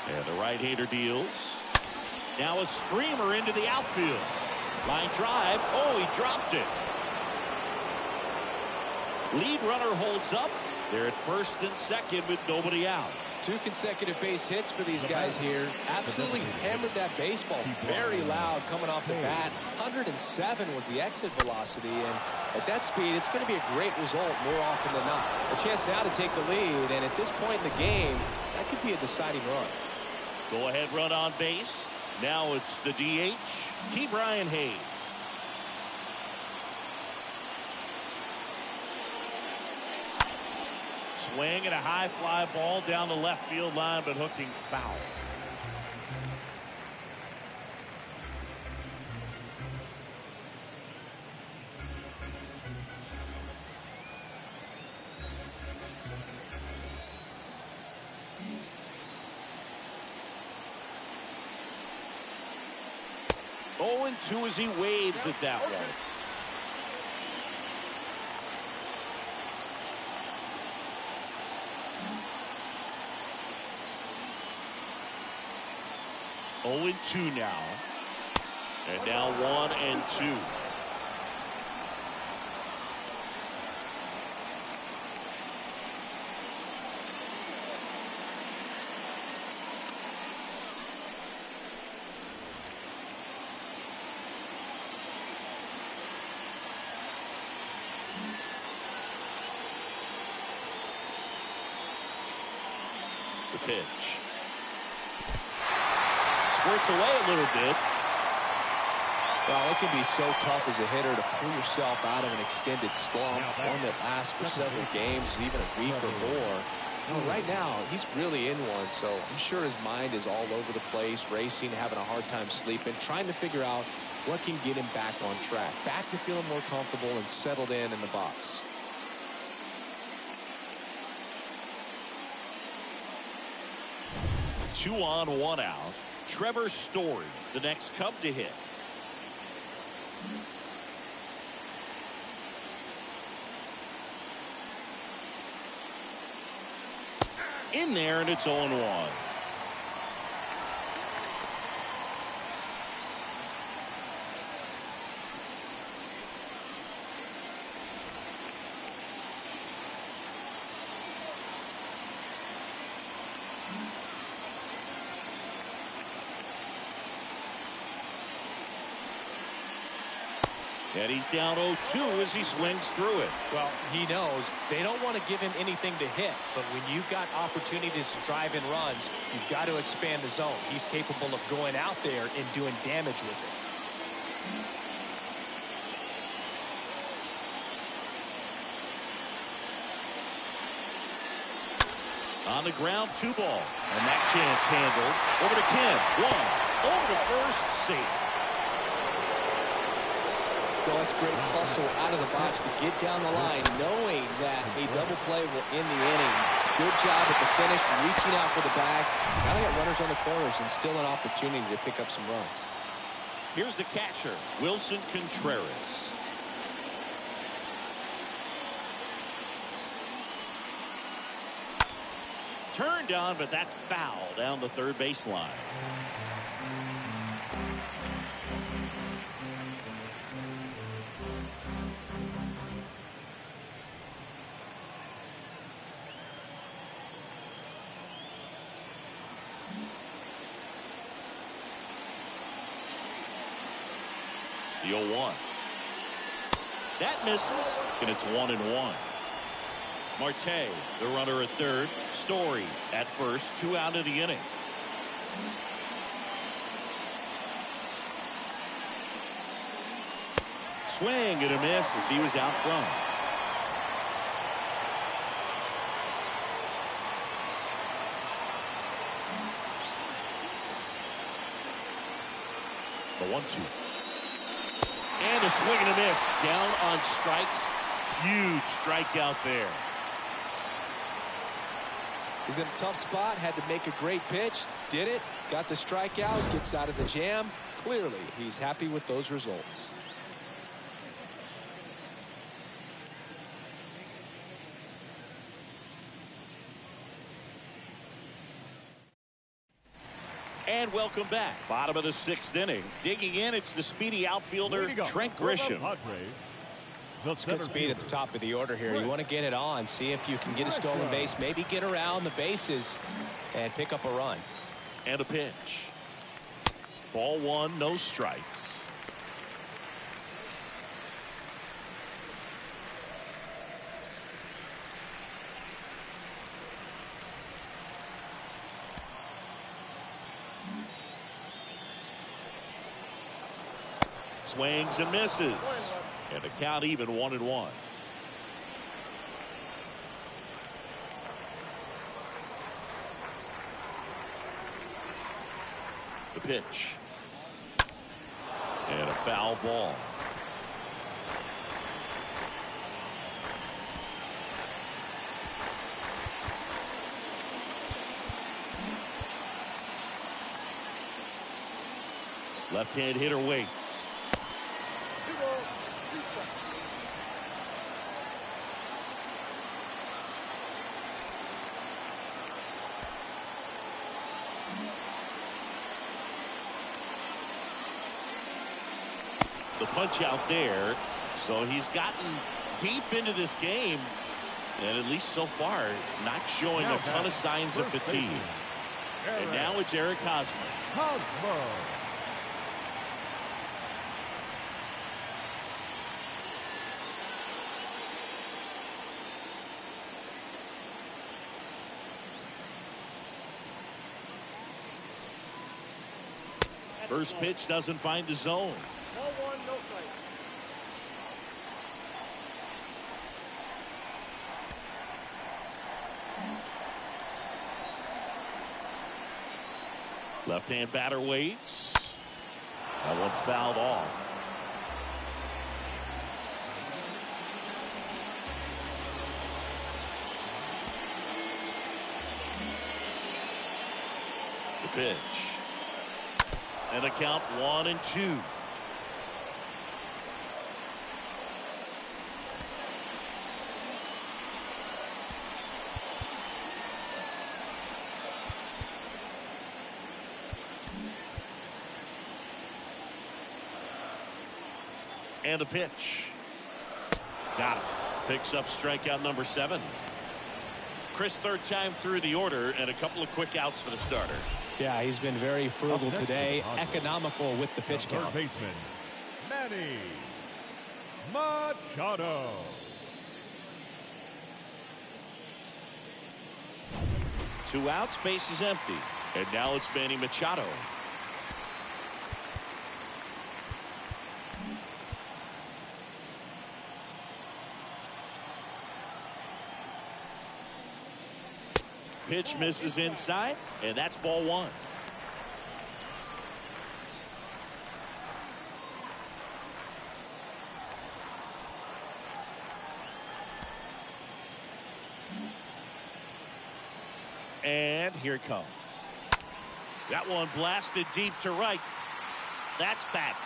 S1: And the right-hander deals. Now a screamer into the outfield. Line drive. Oh, he dropped it. Lead runner holds up. They're at first and second with nobody out.
S2: 2 consecutive base hits for these guys here. Absolutely hammered that baseball. Very loud coming off the bat. 107 was the exit velocity, and at that speed, it's going to be a great result more often than not. A chance now to take the lead, and at this point in the game, that could be a deciding run.
S1: Go ahead run on base. Now it's the DH, Brian Hayes. Swing and a high fly ball down the left field line, but hooking foul. Oh, and 2 as he waves at that one. Oh, and 2 now. And now 1 and 2. The pitch. Squirts away a little bit.
S2: Well, it can be so tough as a hitter to pull yourself out of an extended slump, one that lasts for several games, even a week or more. You know, right now, he's really in one, so I'm sure his mind is all over the place, racing, having a hard time sleeping, trying to figure out what can get him back on track, back to feeling more comfortable and settled in the box.
S1: Two on, 1 out. Trevor Story, the next Cub to hit. In there, and it's 0-1. And he's down 0-2 as he swings through it.
S2: Well, he knows they don't want to give him anything to hit, but when you've got opportunities to drive in runs, you've got to expand the zone. He's capable of going out there and doing damage with it.
S1: On the ground, 2 ball. And that chance handled. Over to Kim. 1. Over to first, safe.
S2: Well, it's great hustle out of the box to get down the line, knowing that a double play will end the inning. Good job at the finish, reaching out for the bag. Now they got runners on the corners and still an opportunity to pick up some runs.
S1: Here's the catcher, Wilson Contreras. Turned on, but that's foul down the third baseline. The 0-1. That misses, and it's 1-1. Marte, the runner at third. Story at first. 2 out of the inning. Swing and a miss as he was out front. The 1-2. And a swing and a miss. Down on strikes. Huge strikeout there.
S2: He's in a tough spot. Had to make a great pitch. Did it. Got the strikeout. Gets out of the jam. Clearly, he's happy with those results.
S1: And welcome back. Bottom of the 6th inning. Digging in, it's the speedy outfielder, Trent Grisham.
S2: It's good speed at the top of the order here. You want to get it on, see if you can get a stolen base, maybe get around the bases and pick up a run.
S1: And a pitch. Ball 1, no strikes. Swings and misses. And the count even 1-1. The pitch. And a foul ball. Left-hand hitter waits. The punch out there. So he's gotten deep into this game, and at least so far not showing a ton of signs of fatigue. And now it's Eric Hosmer. First pitch doesn't find the zone.
S4: Ball 1, no strike.
S1: Left-hand batter waits. That one fouled off. The pitch. And the count 1-2. And a pitch. Got him. Picks up strikeout number 7. Chris, third time through the order, and a couple of quick outs for the starter.
S2: Yeah, he's been very frugal today, economical with the pitch count.
S3: Third baseman, Manny Machado.
S1: Two outs, base is empty. And now it's Manny Machado. Pitch misses inside, and that's ball 1. And here it comes. That one blasted deep to right. That's back.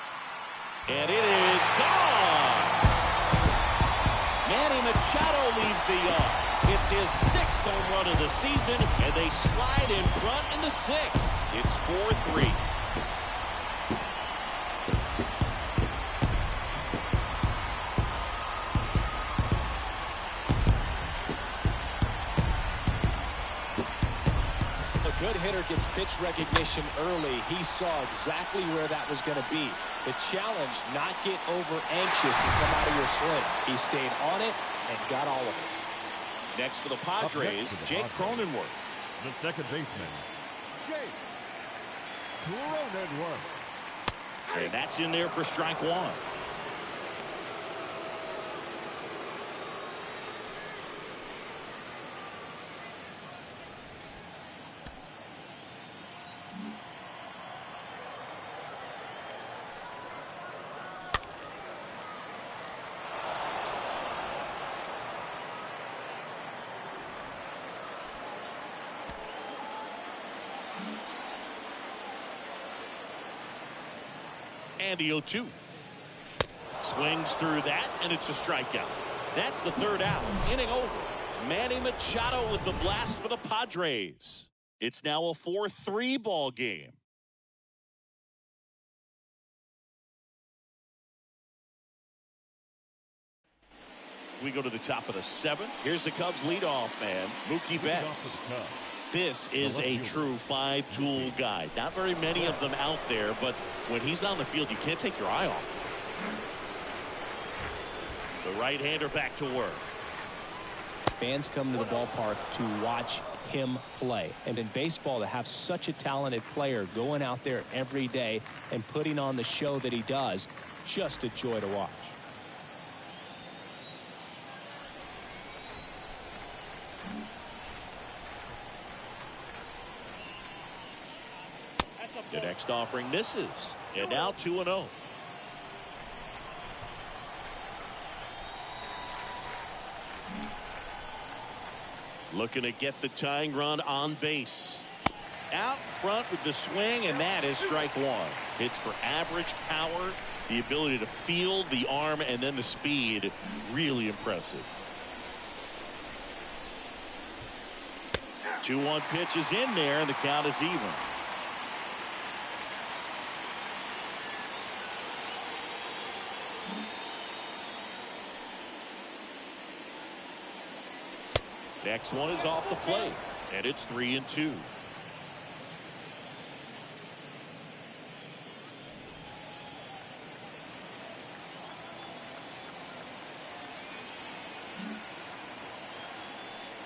S1: And it is gone. Manny Machado leaves the yard. It's his 6th home run of the season, and they slide in front in the 6th. It's 4-3.
S2: A good hitter gets pitch recognition early. He saw exactly where that was going to be. The challenge, not get over anxious and come out of your swing. He stayed on it and got all of it.
S1: Next for the Padres, Jake Cronenworth.
S3: The second baseman, Jake Cronenworth.
S1: And that's in there for strike 1. And the 0-2. Swings through that, and it's a strikeout. That's the third out. Inning over. Manny Machado with the blast for the Padres. It's now a 4-3 ball game. We go to the top of the 7th. Here's the Cubs leadoff man, Mookie Betts. This is a true 5-tool guy. Not very many of them out there, but when he's on the field, you can't take your eye off him. The right-hander back to work.
S2: Fans come to the ballpark to watch him play. And in baseball, to have such a talented player going out there every day and putting on the show that he does, just a joy to watch.
S1: The next offering misses. And now 2-0. Looking to get the tying run on base. Out front with the swing, and that is strike 1. Hits for average power, the ability to field, the arm, and then the speed. Really impressive. 2-1 pitch is in there, and the count is even. Next one is off the plate, and it's 3-2.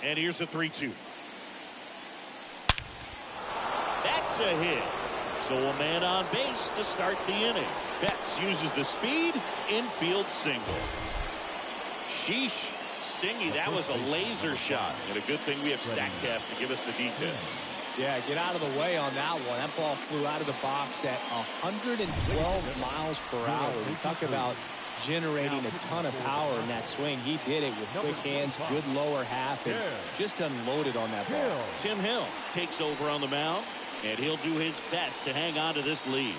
S1: And here's the 3-2. That's a hit. So a man on base to start the inning. Betts uses the speed, infield single. Sheesh. Singy, that was a laser shot. And a good thing we have StatCast to give us the details.
S2: Yeah, get out of the way on that one. That ball flew out of the box at 112 miles per hour. We talk about generating a ton of power in that swing. He did it with quick hands, good lower half, and just unloaded on that ball.
S1: Tim Hill takes over on the mound, and he'll do his best to hang on to this lead.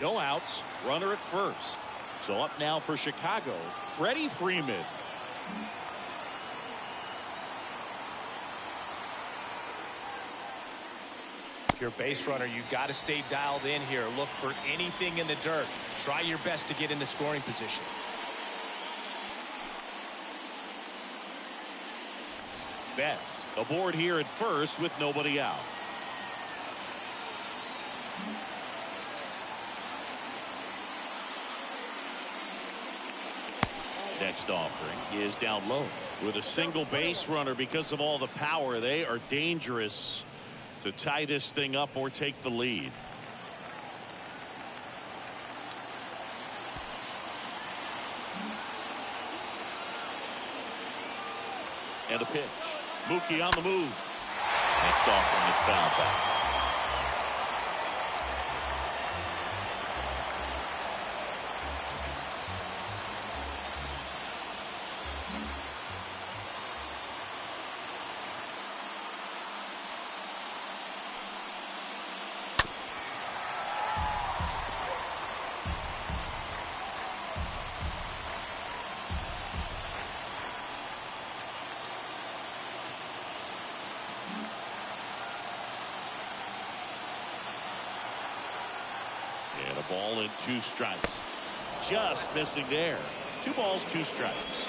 S1: No outs. Runner at first. So up now for Chicago, Freddie Freeman.
S2: If you're a base runner, you've got to stay dialed in here. Look for anything in the dirt. Try your best to get into scoring position.
S1: Betts aboard here at first with nobody out. Next offering is down low with a single base runner. Because of all the power, they are dangerous to tie this thing up or take the lead. And a pitch. Mookie on the move. Next offering is fouled back. And a ball and 2 strikes. Just missing there. 2 balls, 2 strikes.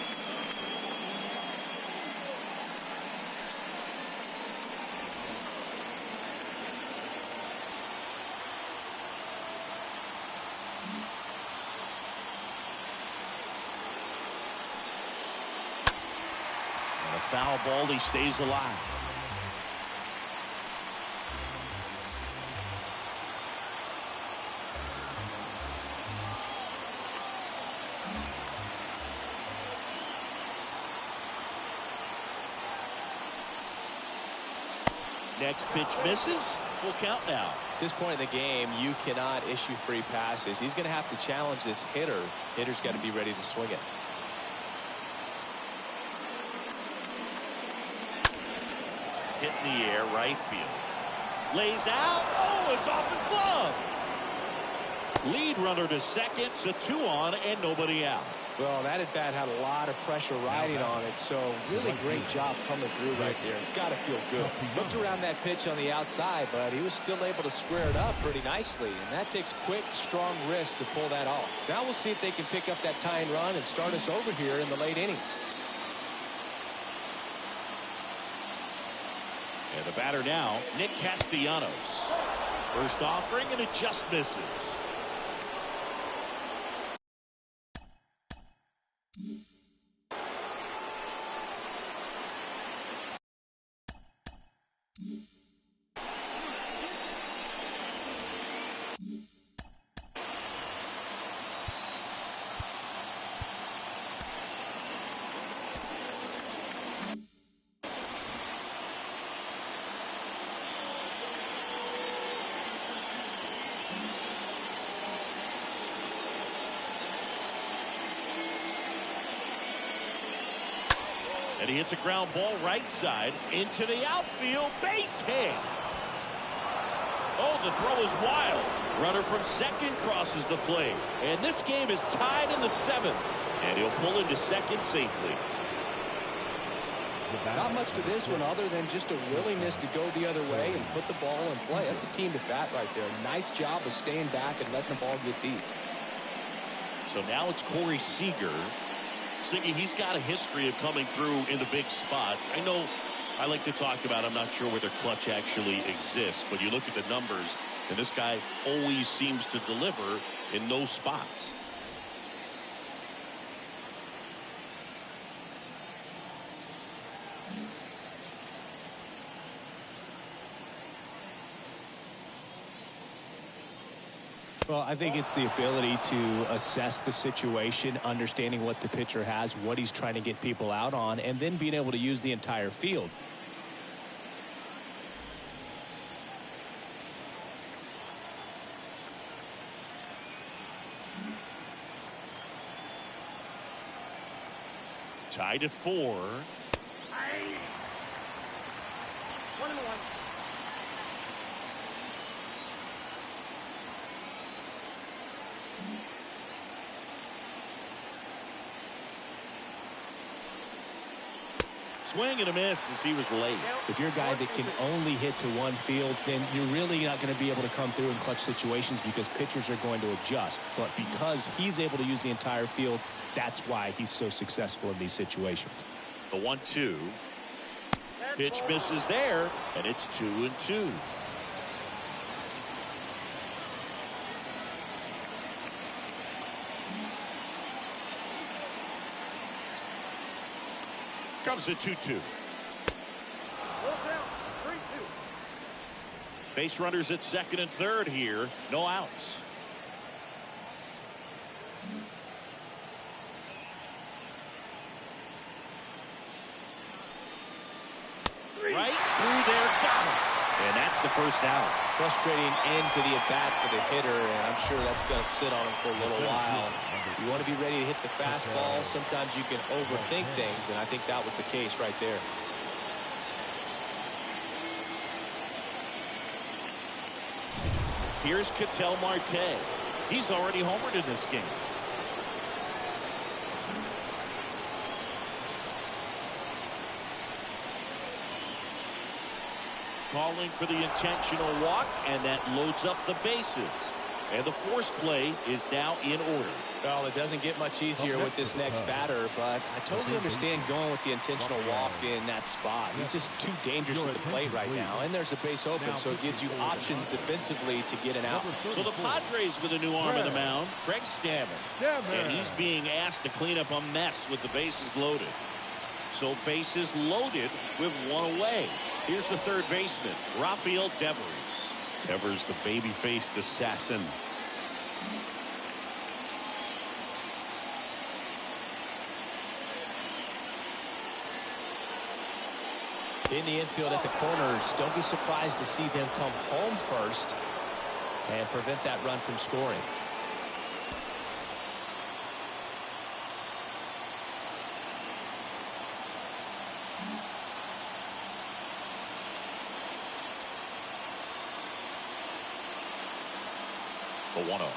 S1: And a foul ball, he stays alive. Next pitch misses. Full count now.
S2: At this point in the game, you cannot issue free passes. He's going to have to challenge this hitter. Hitter's got to be ready to swing it.
S1: Hit in the air, right field. Lays out. Oh, it's off his glove. Lead runner to second. So 2 on and nobody out.
S2: Well, that at bat had a lot of pressure riding on it, so really great job coming through right there. It's got to feel good. Looked around that pitch on the outside, but he was still able to square it up pretty nicely, and that takes quick, strong wrist to pull that off. Now we'll see if they can pick up that tying run and start us over here in the late innings.
S1: And the batter now, Nick Castellanos. First offering, and it just misses. And he hits a ground ball right side into the outfield. Base hit. Oh, the throw is wild. Runner from second crosses the plate. And this game is tied in the 7th. And he'll pull into second safely.
S2: Not much to this one other than just a willingness to go the other way and put the ball in play. That's a team at bat right there. Nice job of staying back and letting the ball get deep.
S1: So now it's Corey Seager. Siggy, he's got a history of coming through in the big spots. I know I like to talk about, I'm not sure whether clutch actually exists, but you look at the numbers, and this guy always seems to deliver in those spots.
S2: Well, I think it's the ability to assess the situation, understanding what the pitcher has, what he's trying to get people out on, and then being able to use the entire field.
S1: Tied at 4.
S4: 1-1.
S1: Swing and a miss as he was late.
S2: If you're a guy that can only hit to one field, then you're really not going to be able to come through in clutch situations because pitchers are going to adjust. But because he's able to use the entire field, that's why he's so successful in these situations.
S1: The 1-2. Pitch misses there, and it's 2-2. Comes the 2-2. Base runners at second and third here. No outs. Right through there, got him. And that's the first out.
S2: Frustrating end to the at-bat for the hitter, and I'm sure that's going to sit on him for a little while. You want to be ready to hit the fastball. Sometimes you can overthink things, and I think that was the case right there.
S1: Here's Ketel Marte. He's already homered in this game. Calling for the intentional walk, and that loads up the bases. And the force play is now in order.
S2: Well, it doesn't get much easier with this next batter, but I totally understand going with the intentional walk in that spot. He's just too dangerous at the plate right now, and there's a base open, so it gives you options defensively to get an out.
S1: So the Padres with a new arm in the mound, Greg Stammen. And he's being asked to clean up a mess with the bases loaded. So bases loaded with one away. Here's the third baseman, Rafael Devers. Devers, the baby-faced assassin.
S2: In the infield at the corners, don't be surprised to see them come home first and prevent that run from scoring.
S1: The 1-0.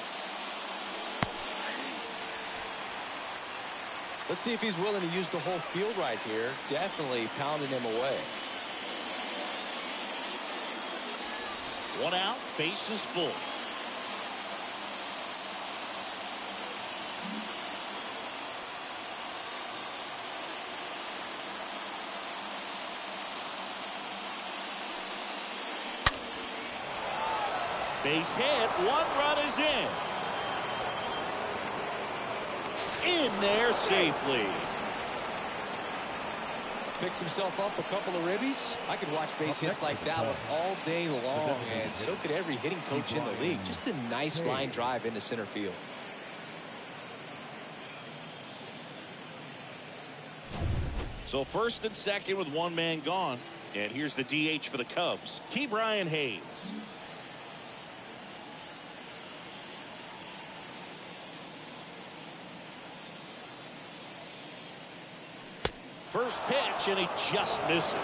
S2: Let's see if he's willing to use the whole field right here. Definitely pounding him away.
S1: 1 out, base is full. Base hit, 1 run is in. In there safely.
S2: Picks himself up a couple of ribbies. I could watch base hits like that one all day long, and so could every hitting coach in the league. Just a nice line drive into center field.
S1: So first and second with one man gone. And here's the DH for the Cubs, Ke'Bryan Hayes. First pitch, and he just misses.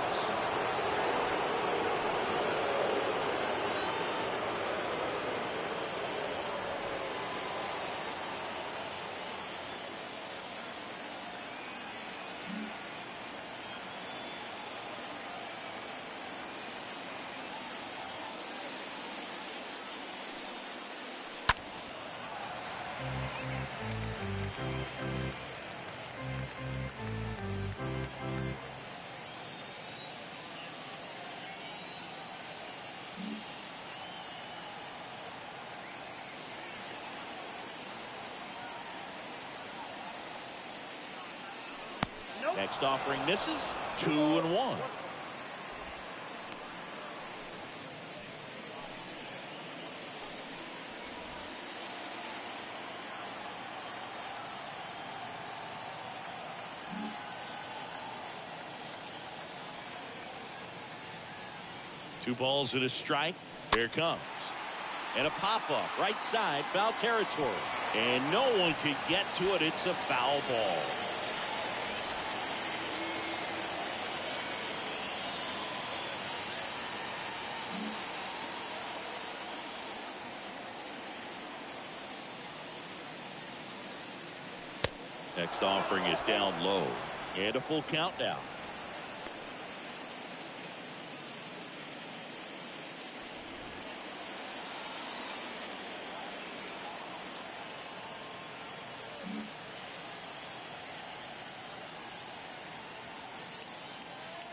S1: Next offering misses. 2-1. Two balls and a strike. Here it comes. And a pop-up right side, foul territory. And no one can get to it. It's a foul ball. Next offering is down low. And a full count now.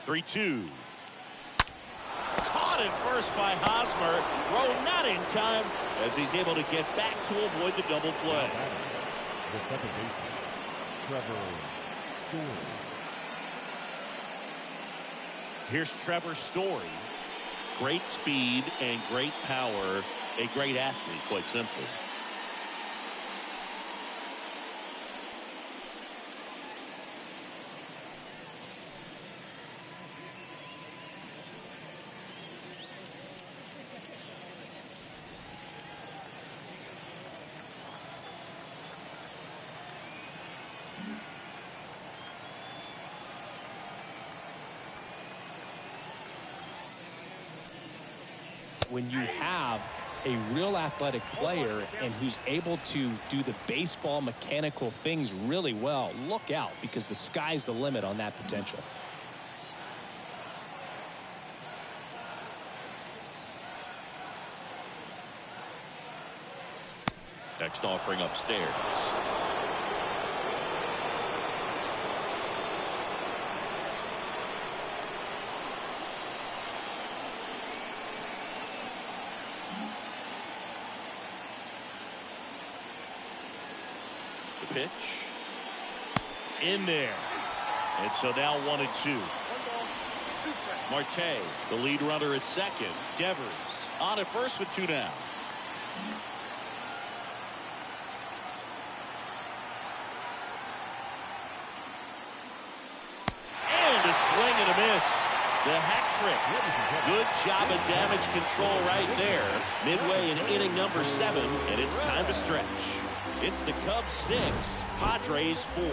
S1: 3-2. Caught at first by Hosmer. Throw not in time as he's able to get back to avoid the double play.
S3: The second baseman, Trevor Story.
S1: Here's Trevor Story. Great speed and great power. A great athlete, quite simply.
S2: When you have a real athletic player and who's able to do the baseball mechanical things really well, look out, because the sky's the limit on that potential.
S1: Next offering upstairs. Pitch in there, and so now 1-2. Marte, the lead runner at second. Devers on at first with 2 down. And a swing and a miss. The hat trick. Good job of damage control right there. Midway in inning number 7, and it's time to stretch. It's the Cubs 6, Padres 4.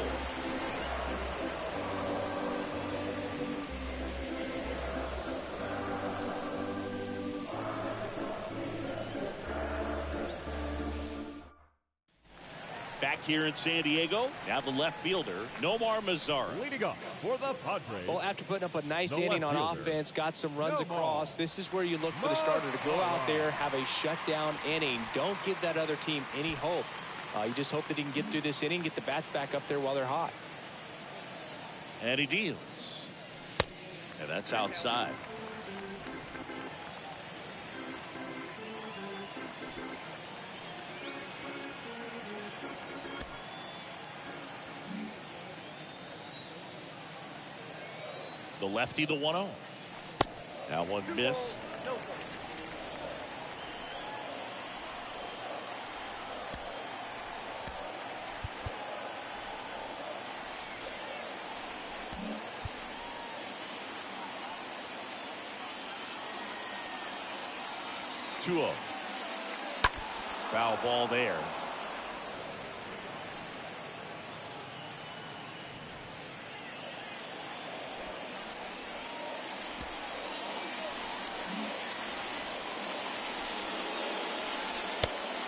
S1: Back here in San Diego, now the left fielder, Nomar Mazara.
S3: Leading up for the Padres.
S2: Well, after putting up a nice
S3: The
S2: inning on
S3: left fielder,
S2: offense, got some runs across, this is where you look for the starter to go out there, have a shutdown inning. Don't give that other team any hope. You just hope that he can get through this inning, get the bats back up there while they're hot.
S1: And he deals. And that's outside. The lefty to 1-0. That one missed. Foul ball there.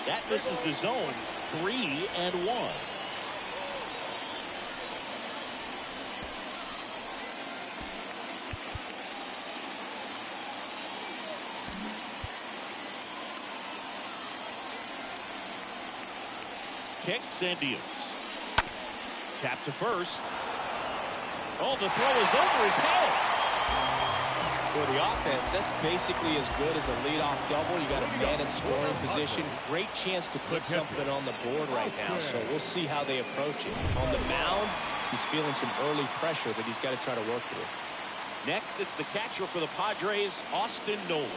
S1: That misses the zone. 3-1. Kicks and deals. Tap to first. Oh, the throw is over his head.
S2: For the offense, that's basically as good as a leadoff double. You got a man in scoring position. Great chance to put something on the board right now. So we'll see how they approach it. On the mound, he's feeling some early pressure that he's got to try to work through.
S1: Next, it's the catcher for the Padres, Austin Nola.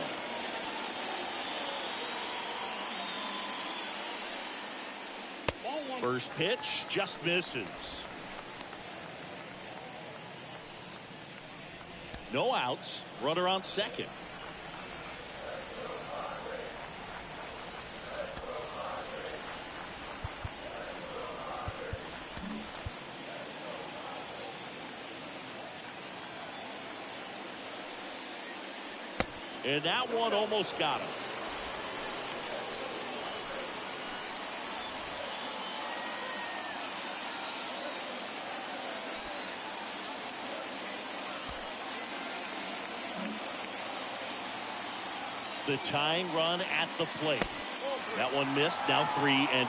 S1: First pitch just misses. No outs. Runner on second. And that one almost got him. The tying run at the plate. That one missed. Now 3-0.
S2: I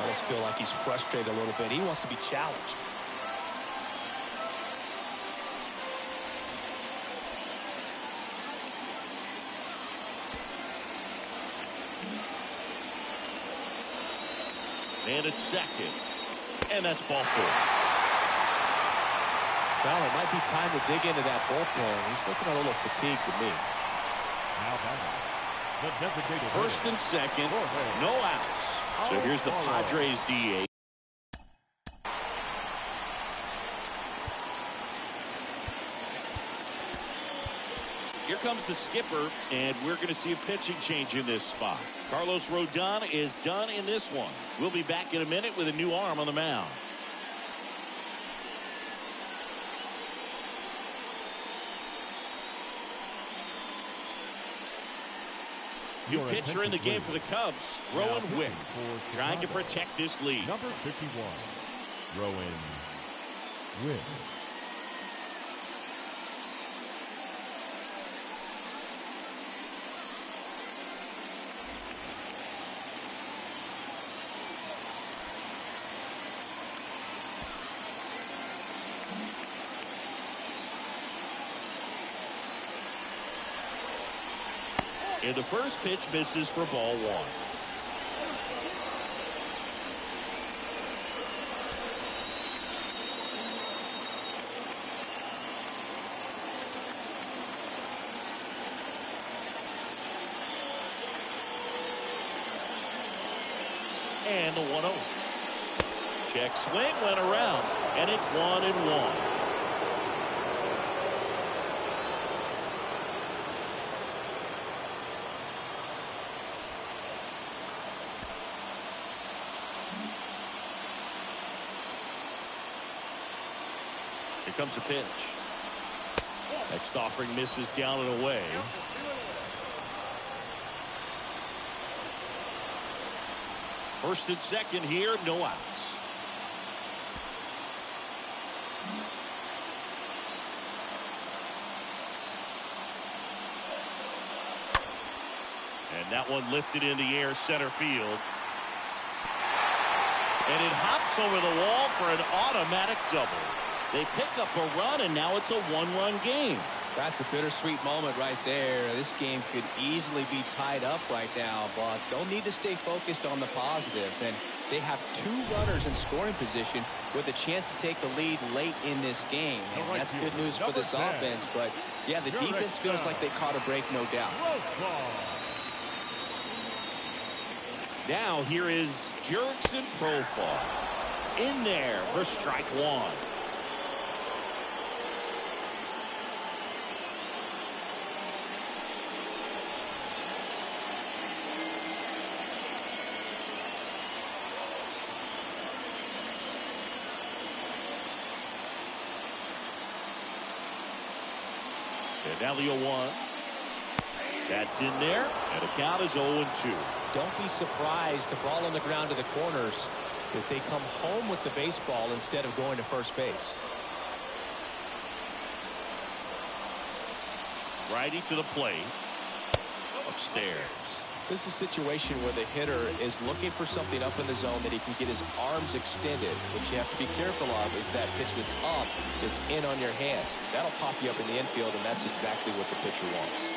S2: almost feel like he's frustrated a little bit. He wants to be challenged.
S1: And it's second. And that's ball 4.
S2: Well, it might be time to dig into that bullpen. He's looking a little fatigued to me.
S3: Now batting, the designated
S1: First
S3: hitter,
S1: and second,
S3: Jorge
S1: no outs. So here's the
S3: Alfaro.
S1: Padres DH. Here comes the skipper, and we're going to see a pitching change in this spot. Carlos Rodon is done in this one. We'll be back in a minute with a new arm on the mound. New
S3: Your
S1: pitcher in the
S3: attention,
S1: game for the
S3: please.
S1: Cubs,
S3: Now
S1: Rowan
S3: pitching
S1: Wick,
S3: for
S1: trying to
S3: Chicago.
S1: protect this lead.
S3: Number 51, Rowan Wick.
S1: And the first pitch misses for ball 1. And the 1-0. Check swing went around, and it's 1-1. Here comes the pitch. Next offering misses down and away. First and second here, no outs. And that one lifted in the air, center field. And it hops over the wall for an automatic double. They pick up a run, and now it's a one-run game.
S2: That's a bittersweet moment right there. This game could easily be tied up right now, but they'll need to stay focused on the positives. And they have 2 runners in scoring position with a chance to take the lead late in this game. And that's good news for this offense. But, yeah, the defense feels like they caught a break, no doubt.
S1: Now here is Jansen Profile in there for strike 1. And now the 0-1. That's in there, and the count is 0-2.
S2: Don't be surprised to ball on the ground to the corners if they come home with the baseball instead of going to first base.
S1: Righty to the plate. Upstairs.
S2: This is a situation where the hitter is looking for something up in the zone that he can get his arms extended. What you have to be careful of is that pitch that's up, that's in on your hands. That'll pop you up in the infield, and that's exactly what the pitcher wants.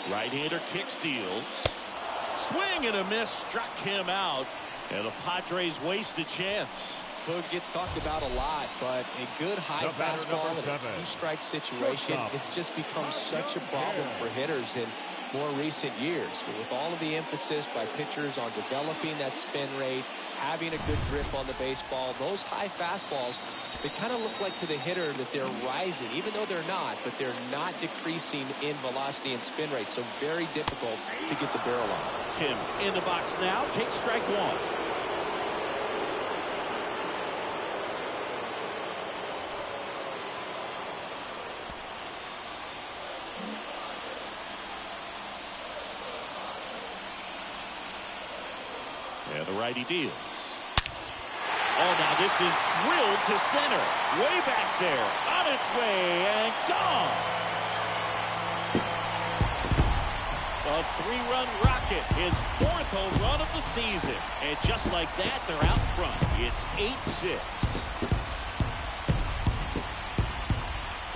S1: Right-hander kick steals. Swing and a miss, struck him out. And the Padres waste a chance.
S2: Boog gets talked about a lot, but a good high fastball in a 2-strike situation, it's just become such a problem for hitters in more recent years. But with all of the emphasis by pitchers on developing that spin rate, having a good grip on the baseball, those high fastballs, they kind of look like to the hitter that they're rising, even though they're not, but they're not decreasing in velocity and spin rate, so very difficult to get the barrel on.
S1: Kim in the box now, takes strike 1. And the righty deals. Oh, now this is drilled to center. Way back there. On its way and gone. A 3-run rocket, his 4th home run of the season. And just like that, they're out front. It's 8-6.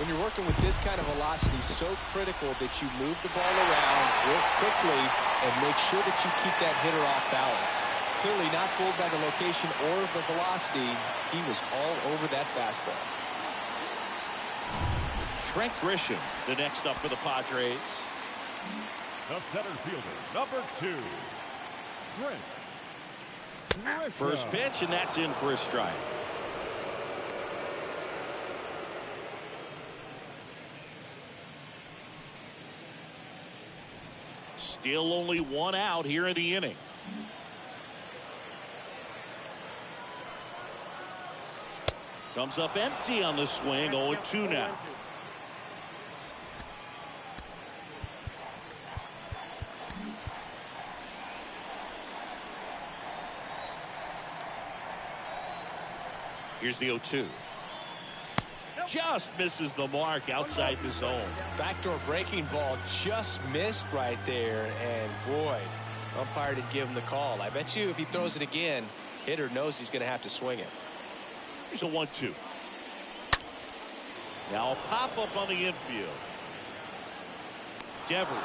S2: When you're working with this kind of velocity, so critical that you move the ball around real quickly and make sure that you keep that hitter off balance. Clearly not fooled by the location or the velocity. He was all over that fastball.
S1: Trent Grisham, the next up for the Padres.
S3: The center fielder, number 2, Trent Grisham.
S1: First pitch, and that's in for a strike. Still only 1 out here in the inning. Comes up empty on the swing. 0-2 now. Here's the 0-2. Just misses the mark outside the zone.
S2: Backdoor breaking ball just missed right there. And boy, umpire didn't give him the call. I bet you if he throws it again, hitter knows he's going to have to swing it.
S1: Here's a 1-2. Now a pop-up on the infield. Devers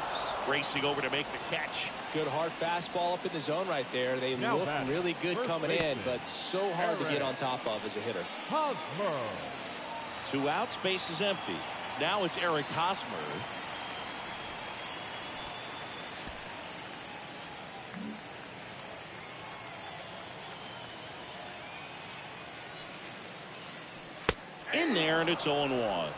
S1: racing over to make the catch.
S2: Good hard fastball up in the zone right there. They look really good coming in, but so hard to get on top of as a hitter.
S3: Hosmer.
S1: 2 outs, base is empty. Now it's Eric Hosmer. In there, and it's 0-1.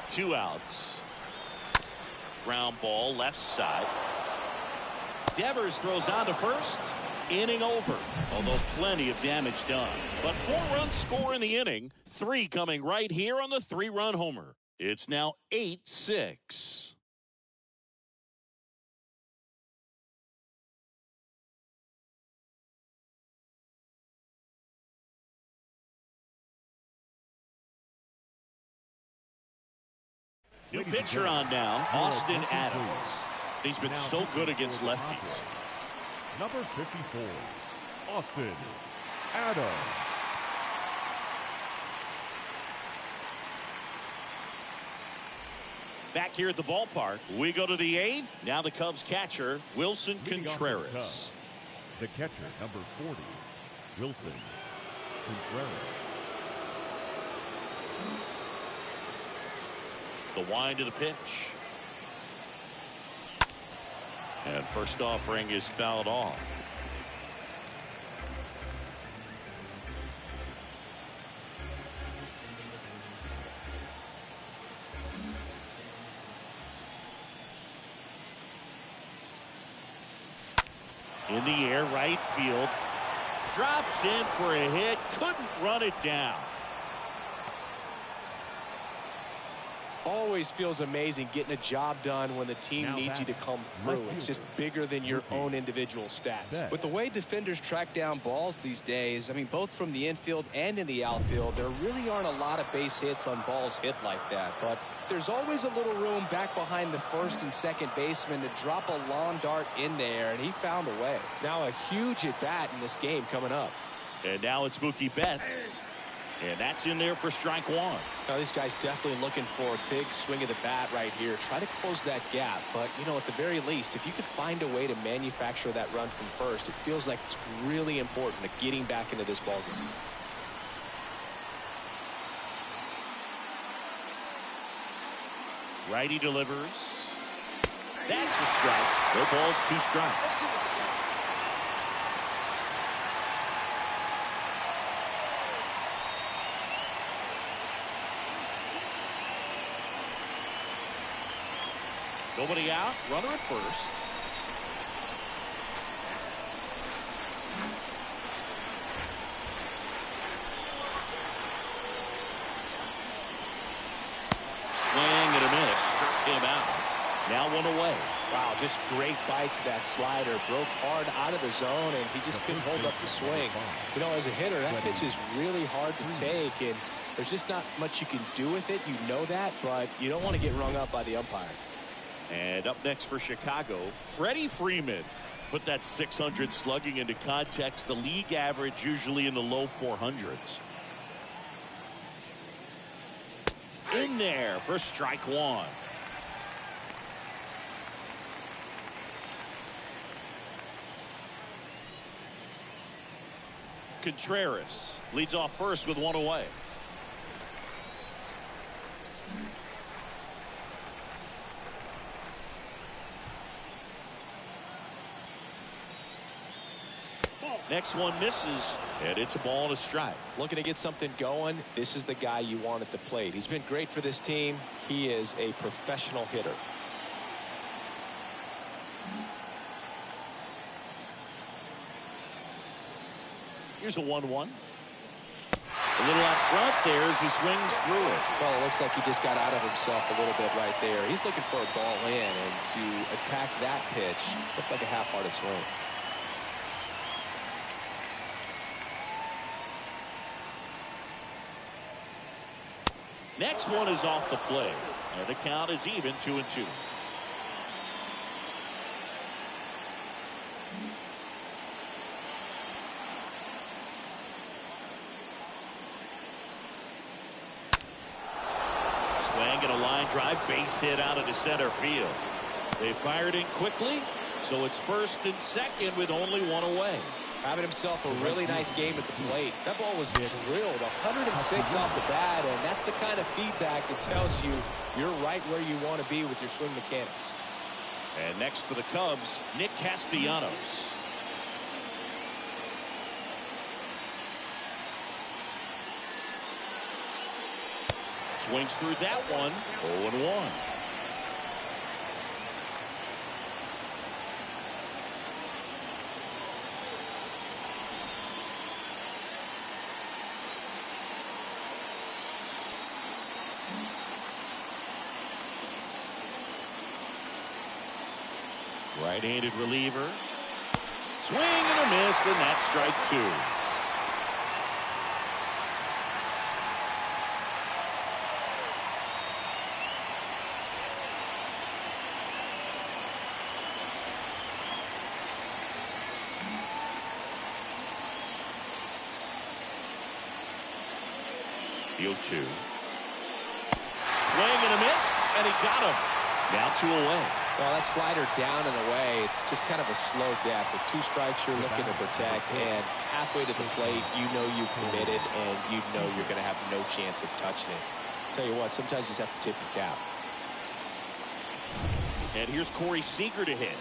S1: Two outs. Ground ball left side. Devers throws on to first. Inning over, although plenty of damage done. But 4 runs score in the inning. 3 coming right here on the 3-run homer. It's now 8-6. New pitcher on now, Austin Adams. He's been so good against lefties.
S3: Number 54, Austin Adams.
S1: Back here at the ballpark, we go to the 8th. Now the Cubs catcher, Wilson Contreras.
S3: The catcher, number 40, Wilson Contreras.
S1: The wind of the pitch. And first offering is fouled off. In the air, right field. Drops in for a hit. Couldn't run it down.
S2: Always feels amazing getting a job done when the team needs you to come through. It's just bigger than your own individual stats. With the way defenders track down balls these days, I mean, both from the infield and in the outfield, there really aren't a lot of base hits on balls hit like that. But there's always a little room back behind the first and second baseman to drop a lawn dart in there, and he found a way. Now a huge at-bat in this game coming up.
S1: And now it's Mookie Betts. And that's in there for strike 1.
S2: Now this guy's definitely looking for a big swing of the bat right here. Try to close that gap. But, you know, at the very least, if you could find a way to manufacture that run from first, it feels like it's really important to getting back into this ballgame.
S1: Righty delivers. That's a strike. No balls, 2 strikes. Nobody out. Runner at first. Swing and a miss. Struck him out. Now 1 away.
S2: Wow, just great bite to that slider. Broke hard out of the zone, and he just couldn't hold up the swing. You know, as a hitter, that pitch is really hard to take, and there's just not much you can do with it. You know that, but you don't want to get rung up by the umpire.
S1: And up next for Chicago, Freddie Freeman. Put that 600 slugging into context. The league average usually in the low 400s. In there for strike one. Contreras leads off first with one away. Next one misses, and it's a ball and a strike.
S2: Looking to get something going. This is the guy you want at the plate. He's been great for this team. He is a professional hitter.
S1: Here's a 1-1. A little out front there as he swings through it.
S2: Well, it looks like he just got out of himself a little bit right there. He's looking for a ball in, and to attack that pitch looked like a half-hearted swing.
S1: Next one is off the plate, and the count is even 2-2. Swing and a line drive, base hit out into center field. They fired in quickly, so it's first and second with only one away.
S2: Having himself a really nice game at the plate. That ball was drilled 106 off the bat, and that's the kind of feedback that tells you you're right where you want to be with your swing mechanics.
S1: And next for the Cubs, Nick Castellanos. Swings through that one. 0-1. Right-handed reliever. Swing and a miss, and that's strike two. Field two. Swing and a miss, and he got him. Now 2 away.
S2: Well, that slider down and away, it's just kind of a slow death. With 2 strikes you're looking to protect, and halfway to the plate, you know you've committed, and you know you're going to have no chance of touching it. Tell you what, sometimes you just have to tip your cap.
S1: And here's Corey Seager to hit.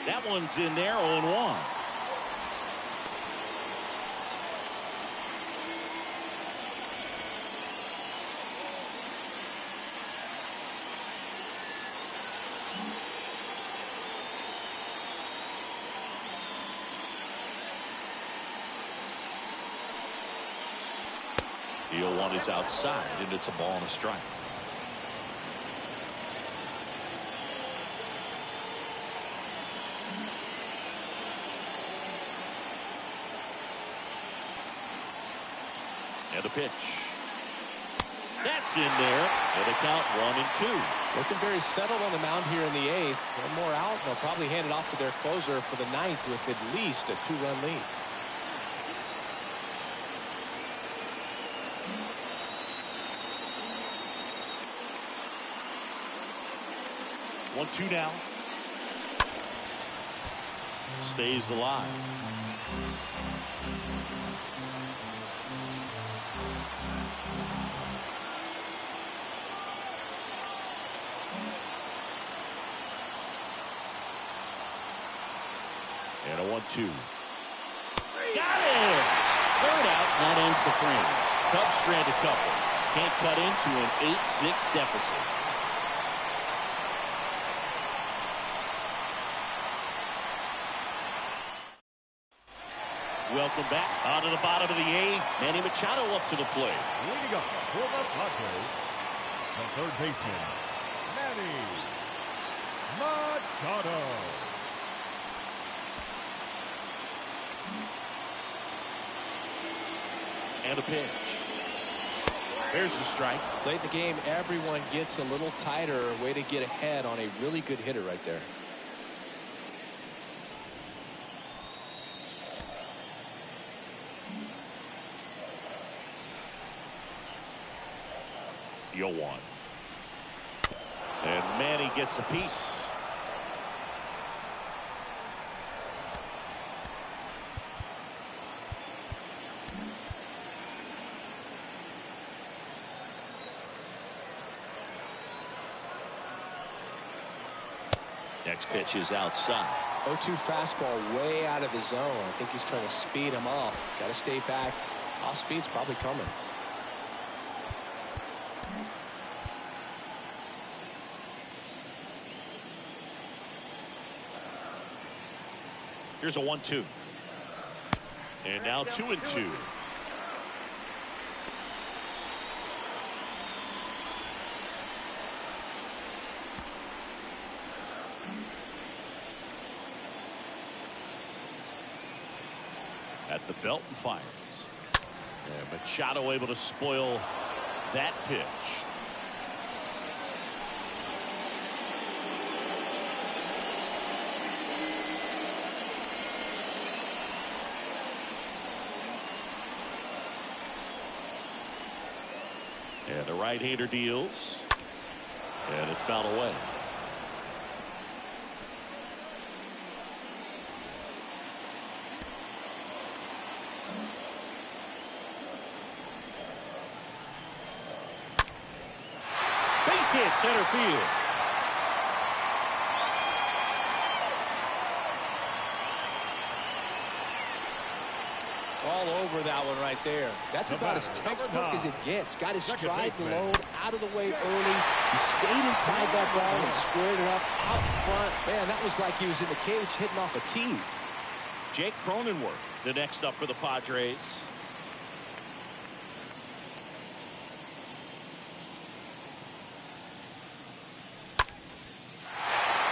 S1: That one's in there, 0-1. The 0-1 is outside, and it's a ball and a strike. And a pitch. That's in there. And a count 1-2.
S2: Looking very settled on the mound here in the 8th. One more out, and they'll probably hand it off to their closer for the 9th with at least a 2-run lead.
S1: One-two now. Stays alive. And a 1-2. Got it! Third out, that ends the frame. Cubs strand a couple. Can't cut into an 8-6 deficit. welcome back. On to the bottom of the eighth. Manny Machado up to the plate.
S3: Leading up for the Padres, the third baseman, Manny Machado.
S1: And a pitch. There's the strike.
S2: Late in the game, everyone gets a little tighter. Way to get ahead on a really good hitter right there.
S1: Yo one. And Manny gets a piece. Next pitch is outside.
S2: 0-2 fastball way out of the zone. I think he's trying to speed him off. Got to stay back. Off speed's probably coming.
S1: Here's a 1-2. And now 2-2. At the belt and fires. And Machado able to spoil that pitch. And the right-hander deals. And it's fouled away. Base hit, center field.
S2: All over that one right there. That's about as textbook as it gets. Got his stride low, out of the way early. He stayed inside that ball and squared it up out front. Man, that was like he was in the cage hitting off a tee.
S1: Jake Cronenworth, the next up for the Padres.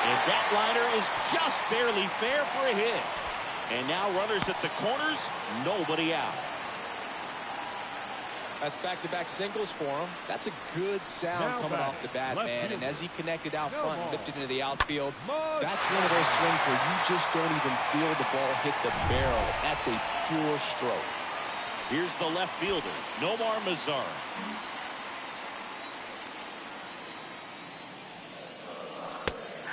S1: And that liner is just barely fair for a hit. And now runners at the corners, nobody out.
S2: That's back-to-back singles for him. That's a good sound coming off the bat, man. And as he connected out front and lifted into the outfield, that's one of those swings where you just don't even feel the ball hit the barrel. That's a pure stroke.
S1: Here's the left fielder, Nomar Mazara.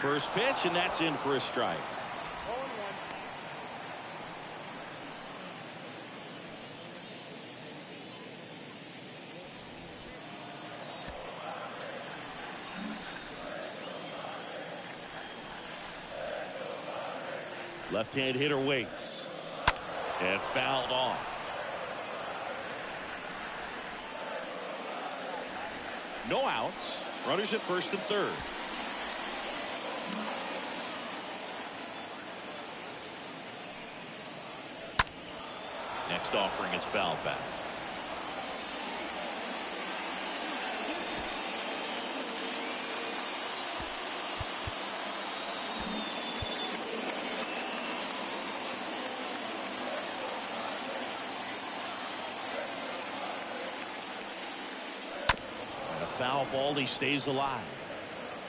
S1: First pitch, and that's in for a strike. Left-hand hitter waits. And fouled off. No outs. Runners at first and third. Next offering is fouled back. And a foul ball, he stays alive.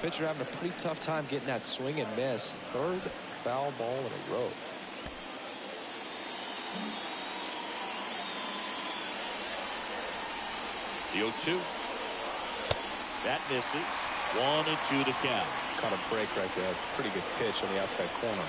S2: Pitcher having a pretty tough time getting that swing and miss. Third foul ball in a row.
S1: The 0-2. That misses. 1-2 to count.
S2: Caught a break right there. Pretty good pitch on the outside corner.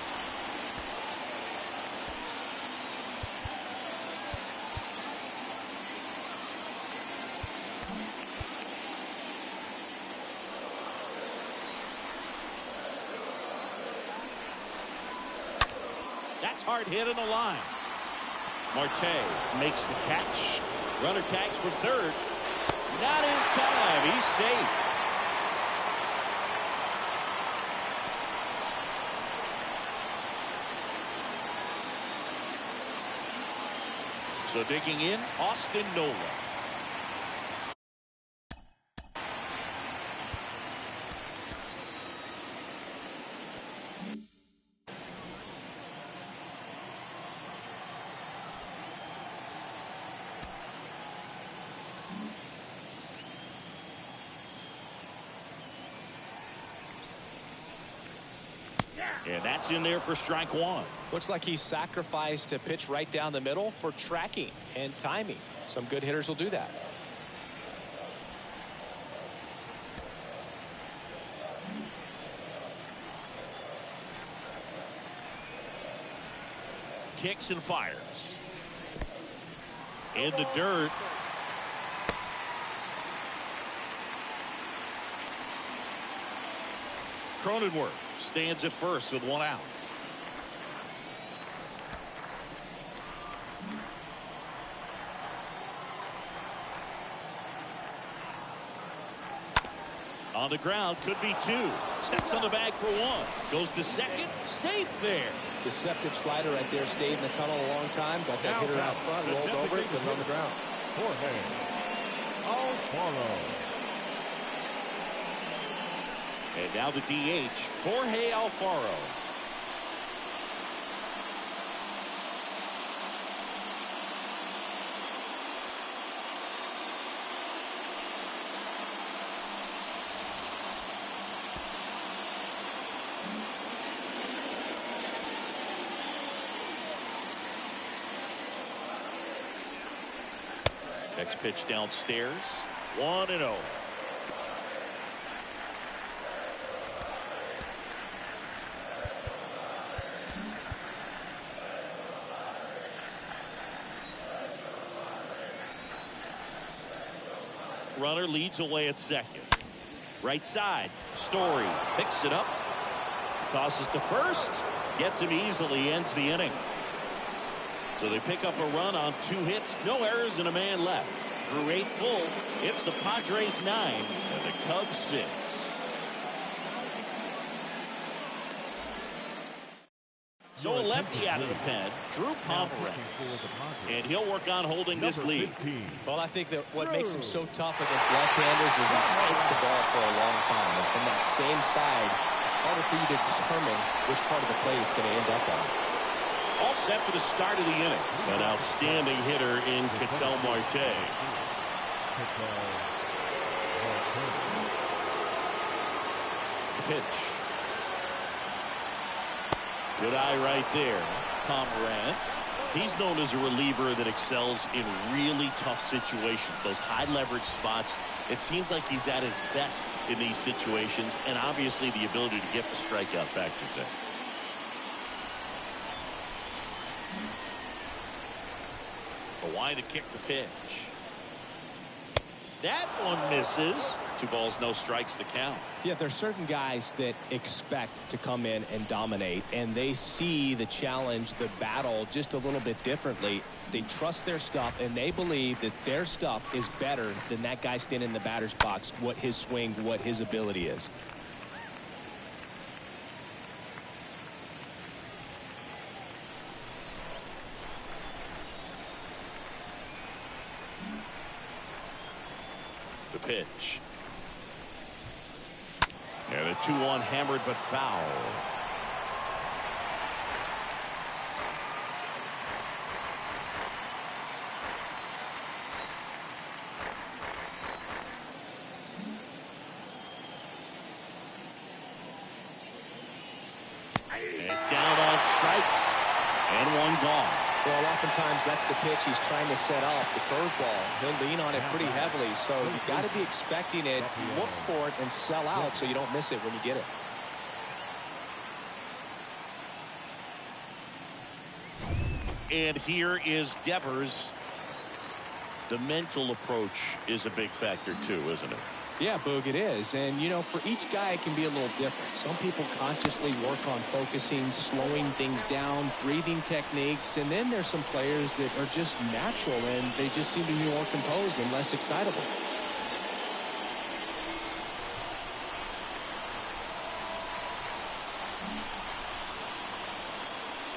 S1: That's hard hit in the line. Marte makes the catch. Runner tags for third. Not in time. He's safe. So digging in, Austin Nola. And that's in there for strike one.
S2: Looks like he sacrificed a pitch right down the middle for tracking and timing. Some good hitters will do that.
S1: Kicks and fires. In the dirt. Cronenworth stands at first with one out. On the ground, could be two. Steps on the bag for one. Goes to second. Safe there.
S2: Deceptive slider right there. Stayed in the tunnel a long time. Got that hitter out front. Rolled over it. Put it on the ground.
S3: Jorge Alfaro.
S1: And now the DH, Jorge Alfaro. Next pitch downstairs. 1-0. Runner leads away at second. Right side. Story picks it up. Tosses to first. Gets him easily. Ends the inning. So they pick up a run on 2 hits. No errors and a man left. Through 8 full. It's the Padres 9 and the Cubs 6. So a lefty out of the pen, Drew Pomeranz, and he'll work on holding this lead.
S2: Well, I think that what makes him so tough against left-handers is he fights the ball for a long time. And from that same side, harder for you to determine which part of the plate it's going to end up on.
S1: All set for the start of the inning. An outstanding hitter in Ketel Marte. The pitch. Good eye right there. Pomeranz. He's known as a reliever that excels in really tough situations. Those high leverage spots. It seems like he's at his best in these situations. And obviously the ability to get the strikeout factors in. Why to kick the pitch. That one misses. 2 balls, no strikes, the count.
S2: Yeah, there's certain guys that expect to come in and dominate, and they see the challenge, the battle just a little bit differently. They trust their stuff, and they believe that their stuff is better than that guy standing in the batter's box, what his swing, what his ability is.
S1: The pitch. And a 2-1 hammered but foul. And down on strikes. And 1 gone.
S2: Well, oftentimes that's the pitch he's trying to set up, the curveball. He'll lean on it pretty heavily, so you've got to be expecting it, look for it, and sell out so you don't miss it when you get it.
S1: And here is Devers. The mental approach is a big factor too, isn't it?
S2: Yeah, Boog, it is. And, you know, for each guy, it can be a little different. Some people consciously work on focusing, slowing things down, breathing techniques. And then there's some players that are just natural, and they just seem to be more composed and less excitable.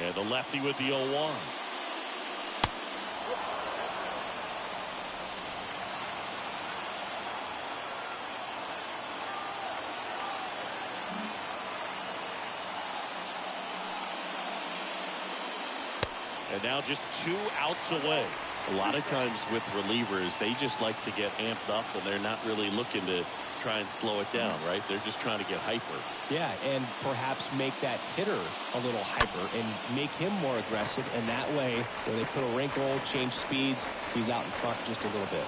S2: And the lefty with the 0-1.
S1: And now just 2 outs away.
S5: A lot of times with relievers, they just like to get amped up, and they're not really looking to try and slow it down, right? They're just trying to get hyper.
S2: Yeah, and perhaps make that hitter a little hyper and make him more aggressive. And that way, when they put a wrinkle, change speeds, he's out in front just a little bit.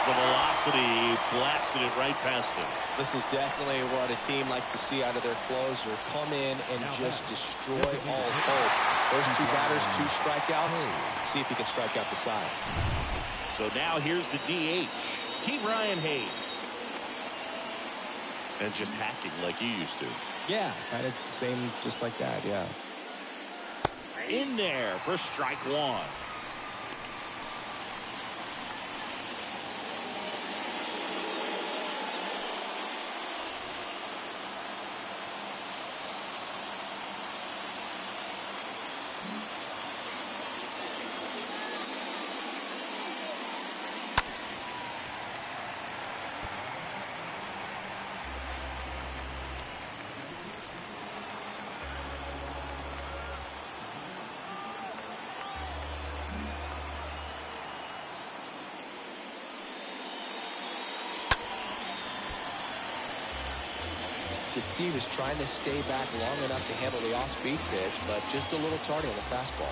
S1: The velocity blasted it right past him.
S2: This is definitely what a team likes to see out of their closer. Come in and just destroy all hope. Those 2 batters, 2 strikeouts. See if he can strike out the side.
S1: So now here's the DH. Keep Ryan Hayes.
S5: And just hacking like you used to.
S2: Yeah, kind of same, just like that, yeah.
S1: In there for strike 1.
S2: You could see he was trying to stay back long enough to handle the off-speed pitch, but just a little tardy on the fastball.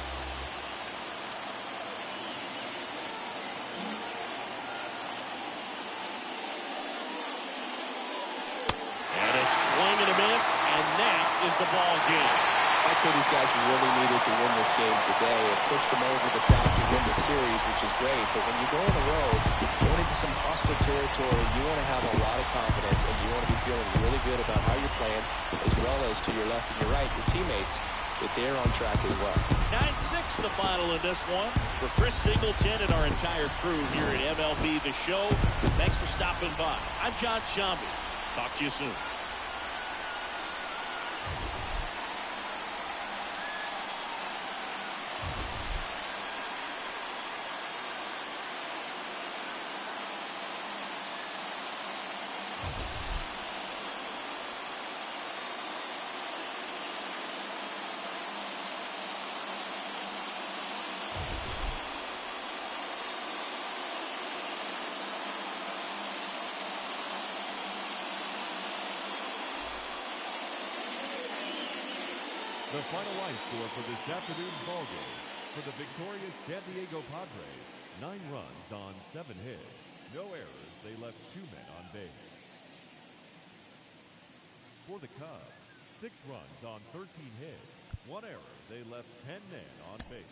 S1: And a swing and a miss, and that is the ball game.
S2: I'd say these guys really needed to win this game today. It pushed them over the top to win the series, which is great. But when you go on the road, going into some hostile territory, you want to have a lot of confidence, and you want to be feeling really good about how you're playing, as well as to your left and your right, your teammates, that they're on track as well.
S1: 9-6 the final in this one. For Chris Singleton and our entire crew here at MLB The Show, thanks for stopping by. I'm John Shambi. Talk to you soon.
S3: The final line score for this afternoon's ballgame. For the victorious San Diego Padres, 9 runs on 7 hits. No errors, they left 2 men on base. For the Cubs, 6 runs on 13 hits. 1 error, they left 10 men on base.